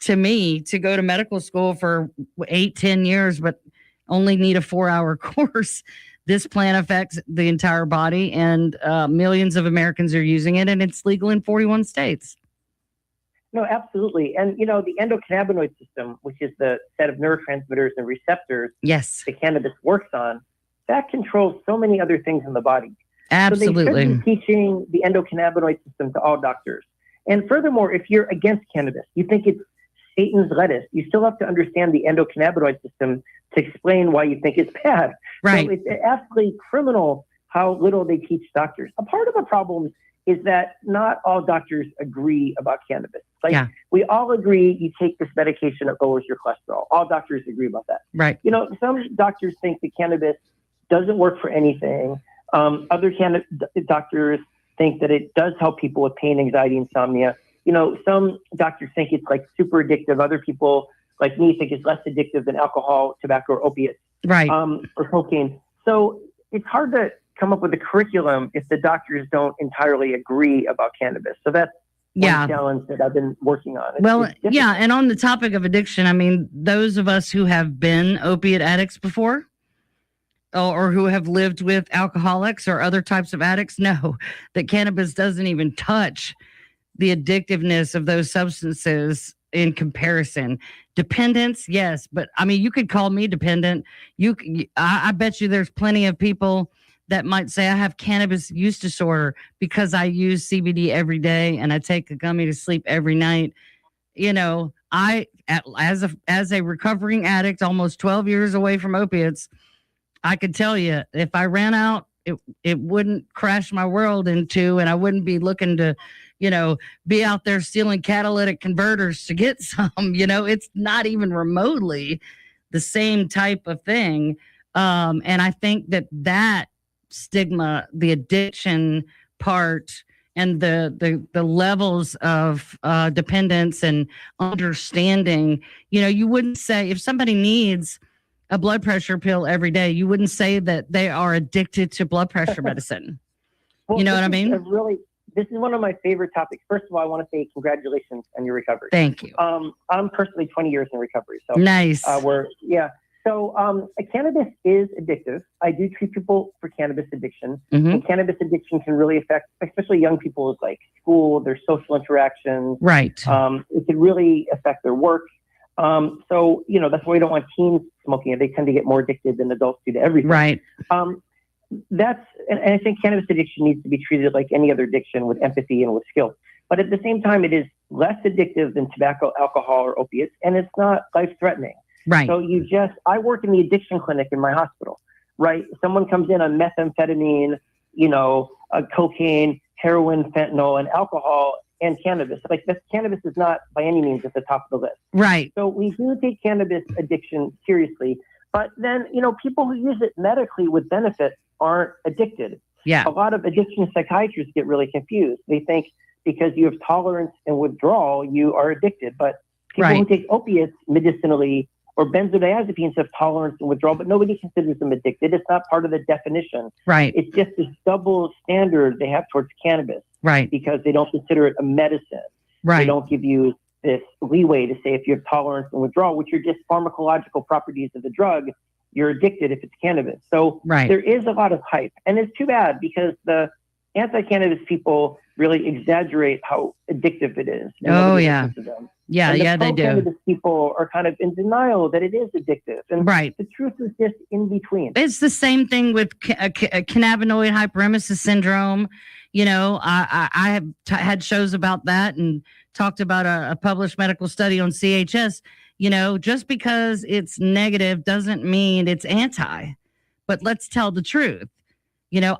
[SPEAKER 14] to me, to go to medical school for 8-10 years, but only need a 4-hour course. This plan affects the entire body, and millions of Americans are using it, and it's legal in 41 states.
[SPEAKER 8] No, absolutely. And, the endocannabinoid system, which is the set of neurotransmitters and receptors
[SPEAKER 14] yes,
[SPEAKER 8] that cannabis works on, that controls so many other things in the body.
[SPEAKER 14] Absolutely.
[SPEAKER 8] So they should be teaching the endocannabinoid system to all doctors. And furthermore, if you're against cannabis, you think it's Satan's lettuce, you still have to understand the endocannabinoid system to explain why you think it's bad.
[SPEAKER 14] Right.
[SPEAKER 8] So it's absolutely criminal how little they teach doctors. A part of the problem is that not all doctors agree about cannabis. We all agree you take this medication, it lowers your cholesterol. All doctors agree about that.
[SPEAKER 14] Right.
[SPEAKER 8] Some doctors think that cannabis doesn't work for anything. Other doctors think that it does help people with pain, anxiety, insomnia. Some doctors think it's super addictive. Other people like me think it's less addictive than alcohol, tobacco, or opiates.
[SPEAKER 14] Right.
[SPEAKER 8] Or cocaine. So it's hard to come up with a curriculum if the doctors don't entirely agree about cannabis. So that's one challenge that I've been working on.
[SPEAKER 14] And on the topic of addiction, I mean, those of us who have been opiate addicts before, or who have lived with alcoholics or other types of addicts, know that cannabis doesn't even touch the addictiveness of those substances in comparison. Dependence, yes, but I mean, you could call me dependent. I bet you there's plenty of people that might say I have cannabis use disorder because I use CBD every day and I take a gummy to sleep every night. As a recovering addict, almost 12 years away from opiates, I could tell you if I ran out, it wouldn't crash my world in two, and I wouldn't be looking to, be out there stealing catalytic converters to get some. It's not even remotely the same type of thing. And I think that stigma, the addiction part, and the levels of dependence and understanding, you wouldn't say if somebody needs a blood pressure pill every day, you wouldn't say that they are addicted to blood pressure medicine.
[SPEAKER 8] Well,
[SPEAKER 14] you know what I mean?
[SPEAKER 8] This is one of my favorite topics. First of all, I want to say congratulations on your recovery.
[SPEAKER 14] Thank you.
[SPEAKER 8] I'm personally 20 years in recovery. So
[SPEAKER 14] nice.
[SPEAKER 8] Cannabis is addictive. I do treat people for cannabis addiction.
[SPEAKER 14] Mm-hmm.
[SPEAKER 8] And cannabis addiction can really affect, especially young people's school, their social interactions.
[SPEAKER 14] Right.
[SPEAKER 8] It can really affect their work. That's why we don't want teens smoking it. They tend to get more addicted than adults do to everything.
[SPEAKER 14] Right.
[SPEAKER 8] And I think cannabis addiction needs to be treated like any other addiction, with empathy and with skill. But at the same time, it is less addictive than tobacco, alcohol, or opiates, and it's not life-threatening.
[SPEAKER 14] Right.
[SPEAKER 8] So I work in the addiction clinic in my hospital, right? Someone comes in on methamphetamine, cocaine, heroin, fentanyl, and alcohol, and cannabis. Cannabis is not by any means at the top of the list.
[SPEAKER 14] Right.
[SPEAKER 8] So we do take cannabis addiction seriously. But then, people who use it medically with benefit aren't addicted.
[SPEAKER 14] Yeah.
[SPEAKER 8] A lot of addiction psychiatrists get really confused. They think because you have tolerance and withdrawal, you are addicted. But people who take opiates medicinally or benzodiazepines have tolerance and withdrawal, but nobody considers them addicted. It's not part of the definition.
[SPEAKER 14] Right.
[SPEAKER 8] It's just this double standard they have towards cannabis.
[SPEAKER 14] Right.
[SPEAKER 8] Because they don't consider it a medicine.
[SPEAKER 14] Right.
[SPEAKER 8] They don't give you this leeway to say if you have tolerance and withdrawal, which are just pharmacological properties of the drug, you're addicted if it's cannabis. So there is a lot of hype. And it's too bad because the anti-cannabis people really exaggerate how addictive it is.
[SPEAKER 14] Oh, yeah.
[SPEAKER 8] Yeah,
[SPEAKER 14] they do.
[SPEAKER 8] Cannabis people are kind of in denial that it is addictive. And
[SPEAKER 14] right.
[SPEAKER 8] The truth is just in between.
[SPEAKER 14] It's the same thing with cannabinoid hyperemesis syndrome. I have had shows about that and talked about a published medical study on CHS. Just because it's negative doesn't mean it's anti. But let's tell the truth.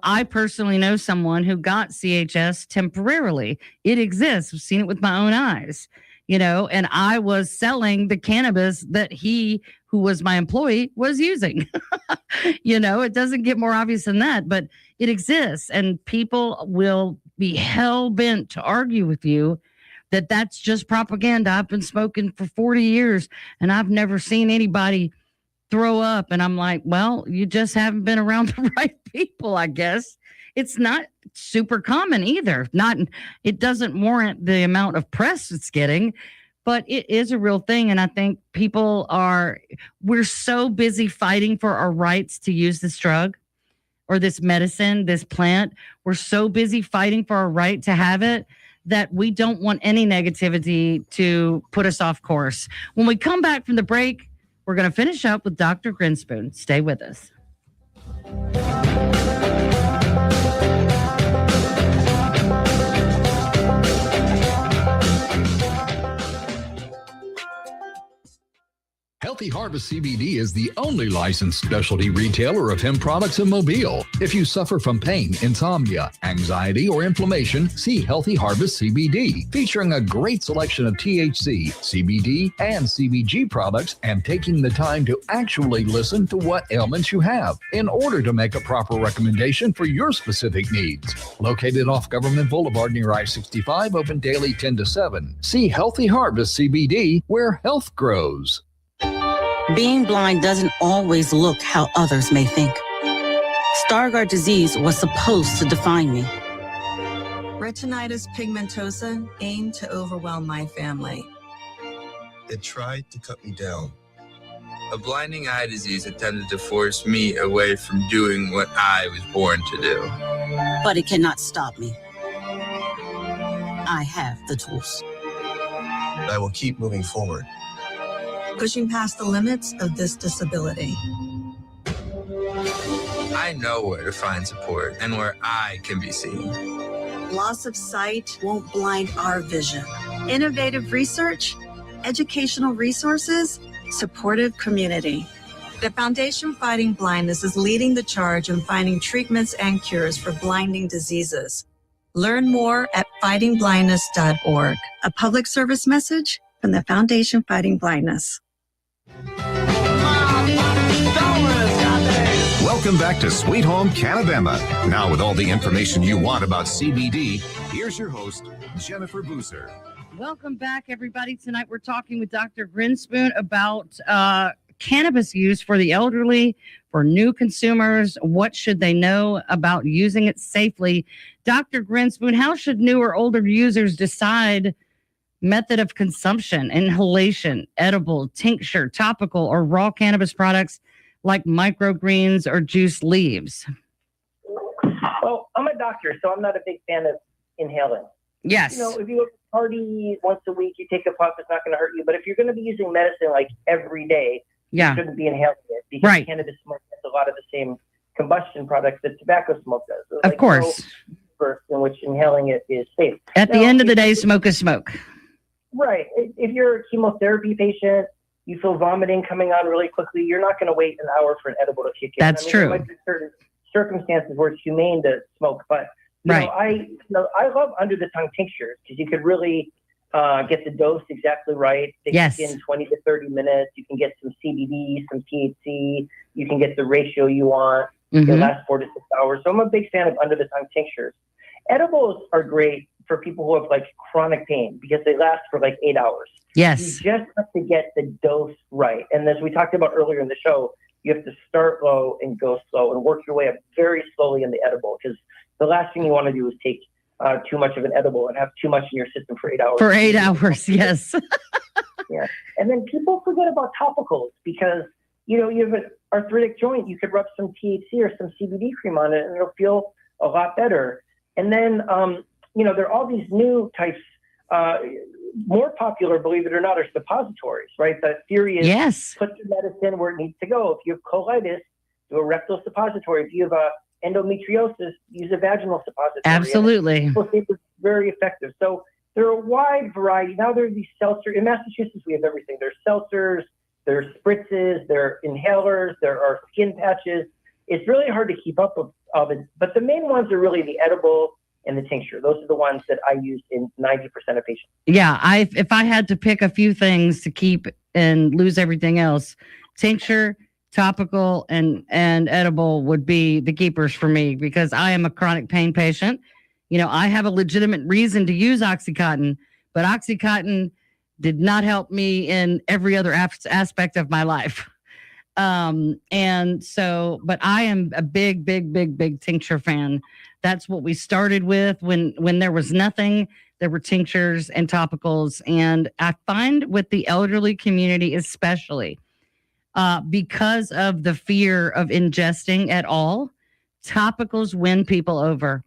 [SPEAKER 14] I personally know someone who got CHS temporarily. It exists. I've seen it with my own eyes. And I was selling the cannabis that he, who was my employee, was using. It doesn't get more obvious than that, but it exists. And people will be hell bent to argue with you that that's just propaganda. I've been smoking for 40 years and I've never seen anybody throw up. And I'm like, well, you just haven't been around the right people, I guess. It's not super common either. It doesn't warrant the amount of press it's getting, but it is a real thing. And I think we're so busy fighting for our rights to use this drug or this medicine, this plant. We're so busy fighting for our right to have it that we don't want any negativity to put us off course. When we come back from the break, we're going to finish up with Dr. Grinspoon. Stay with us.
[SPEAKER 9] Healthy Harvest CBD is the only licensed specialty retailer of hemp products in Mobile. If you suffer from pain, insomnia, anxiety, or inflammation, see Healthy Harvest CBD, featuring a great selection of THC, CBD, and CBG products, and taking the time to actually listen to what ailments you have in order to make a proper recommendation for your specific needs. Located off Government Boulevard near I-65, open daily 10 to 7. See Healthy Harvest CBD, where health grows.
[SPEAKER 18] Being blind doesn't always look how others may think. Stargardt disease was supposed to define me.
[SPEAKER 19] Retinitis pigmentosa aimed to overwhelm my family.
[SPEAKER 20] It tried to cut me down. A blinding eye disease attempted to force me away from doing what I was born to do.
[SPEAKER 18] But it cannot stop me. I have the tools.
[SPEAKER 20] I will keep moving forward.
[SPEAKER 19] Pushing past the limits of this disability.
[SPEAKER 20] I know where to find support and where I can be seen.
[SPEAKER 19] Loss of sight won't blind our vision. Innovative research, educational resources, supportive community. The Foundation Fighting Blindness is leading the charge in finding treatments and cures for blinding diseases. Learn more at fightingblindness.org. A public service message from the Foundation Fighting Blindness.
[SPEAKER 7] Welcome back to Sweet Home Canabema. Now, with all the information you want about CBD, here's your host, Jennifer Boozer.
[SPEAKER 14] Welcome back, everybody. Tonight we're talking with Dr. Grinspoon about cannabis use for the elderly, for new consumers. What should they know about using it safely? Dr. Grinspoon, how should new or older users decide method of consumption, inhalation, edible, tincture, topical, or raw cannabis products like microgreens or juice leaves?
[SPEAKER 8] Well, I'm a doctor, so I'm not a big fan of inhaling.
[SPEAKER 14] Yes.
[SPEAKER 8] You know, if you have a party once a week, you take a puff, it's not going to hurt you. But if you're going to be using medicine like every day,
[SPEAKER 14] you
[SPEAKER 8] shouldn't be inhaling it, because cannabis smoke has a lot of the same combustion products that tobacco smoke does. So
[SPEAKER 14] of course.
[SPEAKER 8] No in which inhaling it is safe.
[SPEAKER 14] At the end of the day, smoke is smoke.
[SPEAKER 8] Right. If you're a chemotherapy patient, you feel vomiting coming on really quickly, you're not going to wait an hour for an edible to kick in.
[SPEAKER 14] That's true.
[SPEAKER 8] There might be certain circumstances where it's humane to smoke, but I love under the tongue tinctures because you could really get the dose exactly right. They kick in 20 to 30 minutes. You can get some CBD, some THC. You can get the ratio you want. It lasts 4 to 6 hours. So I'm a big fan of under the tongue tinctures. Edibles are great for people who have like chronic pain because they last for like 8 hours.
[SPEAKER 14] Yes.
[SPEAKER 8] You just have to get the dose right. And as we talked about earlier in the show, you have to start low and go slow and work your way up very slowly in the edible, because the last thing you want to do is take too much of an edible and have too much in your system for 8 hours.
[SPEAKER 14] For 8 hours, yes.
[SPEAKER 8] Yeah. And then people forget about topicals because, you know, you have an arthritic joint, you could rub some THC or some CBD cream on it and it'll feel a lot better. And then, you know, there are all these new types, more popular, believe it or not, are suppositories, right? The theory is put the medicine where it needs to go. If you have colitis, do a rectal suppository. If you have endometriosis, use a vaginal suppository.
[SPEAKER 14] Absolutely.
[SPEAKER 8] It's very effective. So there are a wide variety. Now there are these seltzers. In Massachusetts, we have everything. There's seltzers, there's spritzes, there are inhalers, there are skin patches. It's really hard to keep up with it. But the main ones are really the edible and the tincture. Those are the ones that I use in 90% of patients.
[SPEAKER 14] Yeah, if I had to pick a few things to keep and lose everything else, tincture, topical, and edible would be the keepers for me, because I am a chronic pain patient I have a legitimate reason to use Oxycontin, but Oxycontin did not help me in every other aspect of my life. And so, but I am a big tincture fan. That's what we started with when there was nothing. There were tinctures and topicals. And I find with the elderly community, especially because of the fear of ingesting at all, topicals win people over.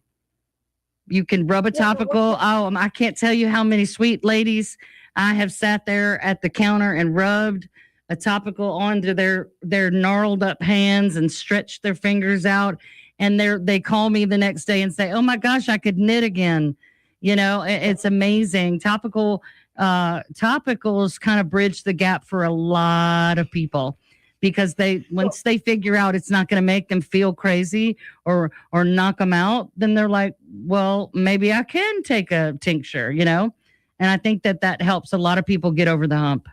[SPEAKER 14] You can rub a topical. Oh, I can't tell you how many sweet ladies I have sat there at the counter and rubbed a topical onto their gnarled up hands and stretched their fingers out. And they call me the next day and say, oh my gosh, I could knit again. It's amazing. Topicals kind of bridge the gap for a lot of people, because once they figure out it's not going to make them feel crazy or knock them out, then they're like, well, maybe I can take a tincture, And I think that helps a lot of people get over the hump.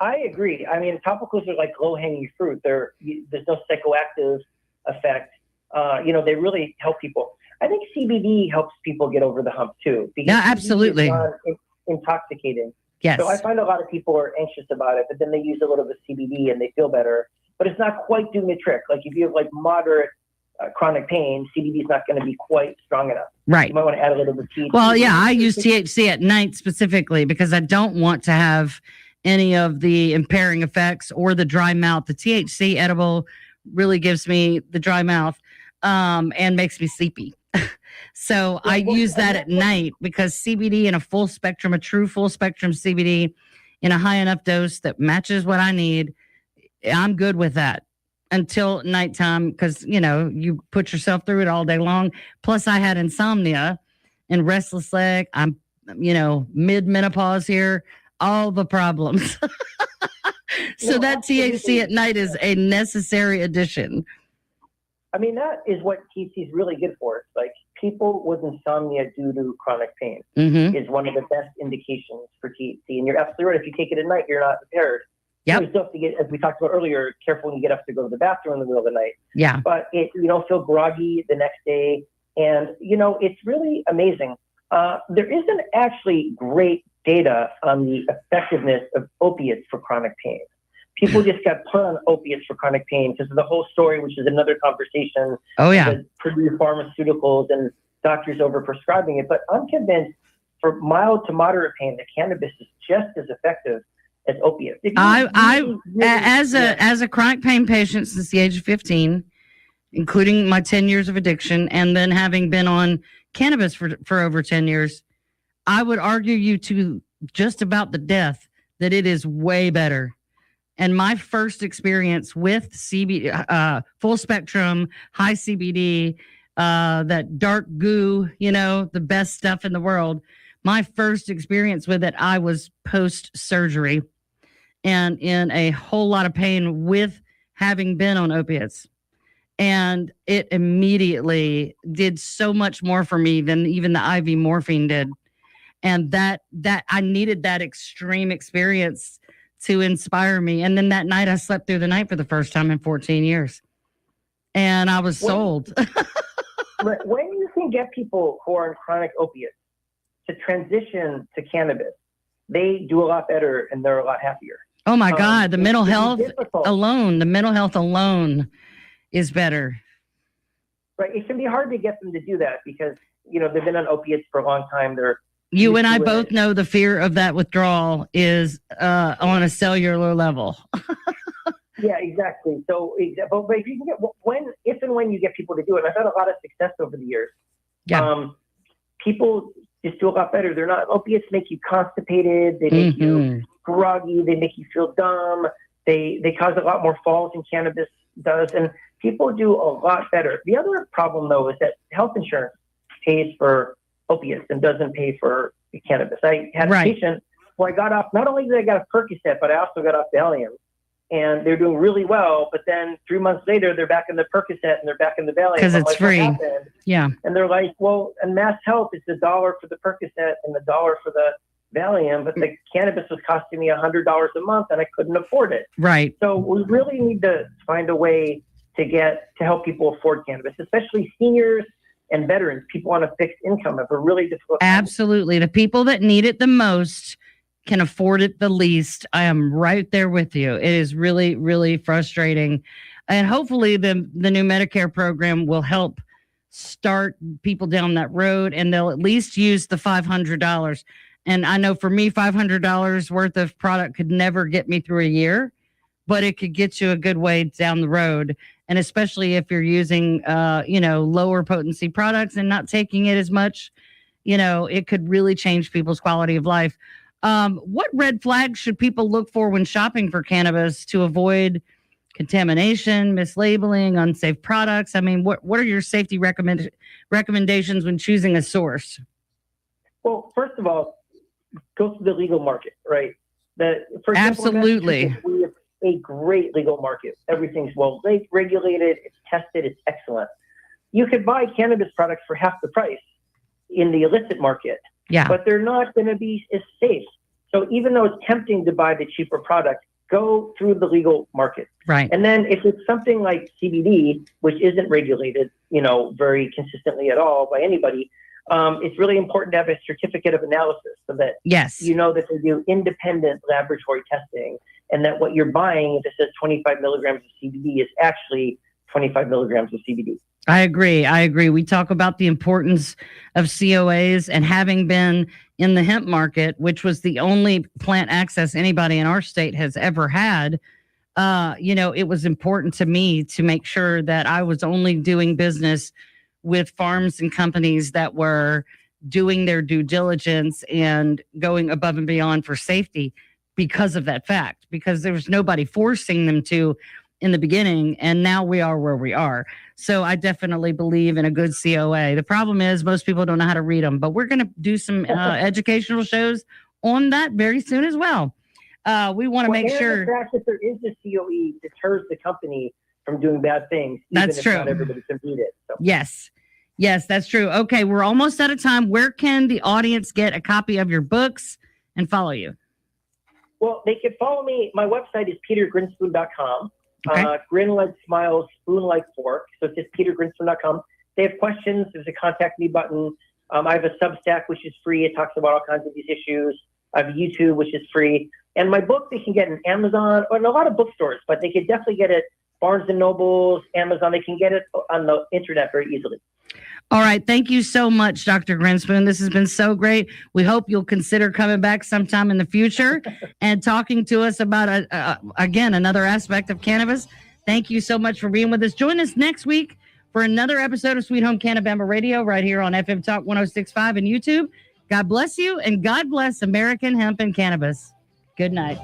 [SPEAKER 8] I agree. I mean, topicals are like low-hanging fruit. There's no psychoactive effect. They really help people. I think CBD helps people get over the hump too.
[SPEAKER 14] Yeah, absolutely.
[SPEAKER 8] It's intoxicating.
[SPEAKER 14] Yes.
[SPEAKER 8] So I find a lot of people are anxious about it, but then they use a little bit of CBD and they feel better. But it's not quite doing the trick. Like if you have like moderate chronic pain, CBD is not going to be quite strong enough.
[SPEAKER 14] Right.
[SPEAKER 8] You might want to add a little bit of THC.
[SPEAKER 14] Well, yeah, I use THC at night specifically because I don't want to have any of the impairing effects or the dry mouth. The THC edible really gives me the dry mouth and makes me sleepy. So I use that at night because CBD in a true full spectrum CBD in a high enough dose that matches what I need, I'm good with that until nighttime because, you put yourself through it all day long. Plus I had insomnia and restless leg. I'm, mid-menopause here, all the problems. So that THC at night is a necessary addition.
[SPEAKER 8] I mean, that is what THC is really good for. It's like people with insomnia due to chronic pain is one of the best indications for THC. And you're absolutely right. If you take it at night, you're not impaired.
[SPEAKER 14] Yep.
[SPEAKER 8] You still have to get, as we talked about earlier, careful when you get up to go to the bathroom in the middle of the night.
[SPEAKER 14] Yeah.
[SPEAKER 8] But you don't feel groggy the next day. And, it's really amazing. There isn't actually great data on the effectiveness of opiates for chronic pain. People just got put on opiates for chronic pain because of the whole story, which is another conversation.
[SPEAKER 14] Oh, yeah.
[SPEAKER 8] With Purdue Pharmaceuticals and doctors overprescribing it. But I'm convinced for mild to moderate pain, the cannabis is just as effective as opiates.
[SPEAKER 14] As a chronic pain patient since the age of 15, including my 10 years of addiction, and then having been on cannabis for over 10 years, I would argue you to just about the death that it is way better. And my first experience with CBD, full spectrum, high CBD, that dark goo, the best stuff in the world. My first experience with it, I was post-surgery and in a whole lot of pain with having been on opiates. And it immediately did so much more for me than even the IV morphine did. And that I needed that extreme experience to inspire me. And then that night I slept through the night for the first time in 14 years. And I was sold.
[SPEAKER 8] When you can get people who are on chronic opiates to transition to cannabis, they do a lot better and they're a lot happier.
[SPEAKER 14] Oh my God. The mental health alone is better.
[SPEAKER 8] Right. It can be hard to get them to do that because, they've been on opiates for a long time.
[SPEAKER 14] You and I both know the fear of that withdrawal is on a cellular level.
[SPEAKER 8] Yeah, exactly. So, but if you can get if and when you get people to do it, I've had a lot of success over the years.
[SPEAKER 14] Yeah.
[SPEAKER 8] People just do a lot better. They're not opiates make you constipated. They make you groggy. They make you feel dumb. They cause a lot more falls than cannabis does, and people do a lot better. The other problem though is that health insurance pays for opiates and doesn't pay for cannabis. I had a patient who I got off, not only did I get a Percocet, but I also got off Valium. And they're doing really well, but then 3 months later, they're back in the Percocet and they're back in the Valium.
[SPEAKER 14] Because it's free. Yeah.
[SPEAKER 8] And they're like, well, in Mass Health, it's $1 for the Percocet and $1 for the Valium, but the cannabis was costing me $100 a month and I couldn't afford it.
[SPEAKER 14] Right.
[SPEAKER 8] So we really need to find a way to help people afford cannabis, especially seniors and veterans, people on a fixed income have a really difficult time.
[SPEAKER 14] Absolutely. The people that need it the most can afford it the least. I am right there with you. It is really, really frustrating. And hopefully the new Medicare program will help start people down that road, and they'll at least use the $500. And I know for me, $500 worth of product could never get me through a year, but it could get you a good way down the road. And especially if you're using, lower potency products and not taking it as much, it could really change people's quality of life. What red flags should people look for when shopping for cannabis to avoid contamination, mislabeling, unsafe products? I mean, what are your safety recommendations when choosing a source?
[SPEAKER 8] Well, first of all, go to the legal market, right? For example,
[SPEAKER 14] Absolutely.
[SPEAKER 8] We have a great legal market. Everything's well regulated, it's tested, it's excellent. You could buy cannabis products for half the price in the illicit market, but they're not going to be as safe. So even though it's tempting to buy the cheaper product, go through the legal market.
[SPEAKER 14] Right.
[SPEAKER 8] And then if it's something like CBD, which isn't regulated, very consistently at all by anybody, it's really important to have a certificate of analysis so that you know that they do independent laboratory testing and that what you're buying, if it says 25 milligrams of CBD, is actually 25 milligrams of CBD.
[SPEAKER 14] I agree. We talk about the importance of COAs, and having been in the hemp market, which was the only plant access anybody in our state has ever had, it was important to me to make sure that I was only doing business with farms and companies that were doing their due diligence and going above and beyond for safety because of that fact, because there was nobody forcing them to in the beginning, and now we are where we are. So I definitely believe in a good COA. The problem is most people don't know how to read them, but we're going to do some educational shows on that very soon as well. We want to make sure.
[SPEAKER 8] The fact that there is a COE deters the company from doing bad things.
[SPEAKER 14] That's true.
[SPEAKER 8] Not everybody can read it. So.
[SPEAKER 14] Yes, that's true. Okay, we're almost out of time. Where can the audience get a copy of your books and follow you?
[SPEAKER 8] Well, they can follow me. My website is petergrinspoon.com.
[SPEAKER 14] Okay.
[SPEAKER 8] Grin like smile, spoon like fork. So it's just petergrinspoon.com. If they have questions, there's a contact me button. I have a Substack, which is free. It talks about all kinds of these issues. I have YouTube, which is free. And my book, they can get in Amazon or in a lot of bookstores, but they can definitely get it Barnes & Nobles, Amazon. They can get it on the internet very easily.
[SPEAKER 14] All right. Thank you so much, Dr. Grinspoon. This has been so great. We hope you'll consider coming back sometime in the future and talking to us about, again, another aspect of cannabis. Thank you so much for being with us. Join us next week for another episode of Sweet Home Cannabama Radio right here on FM Talk 106.5 and YouTube. God bless you, and God bless American hemp and cannabis. Good night.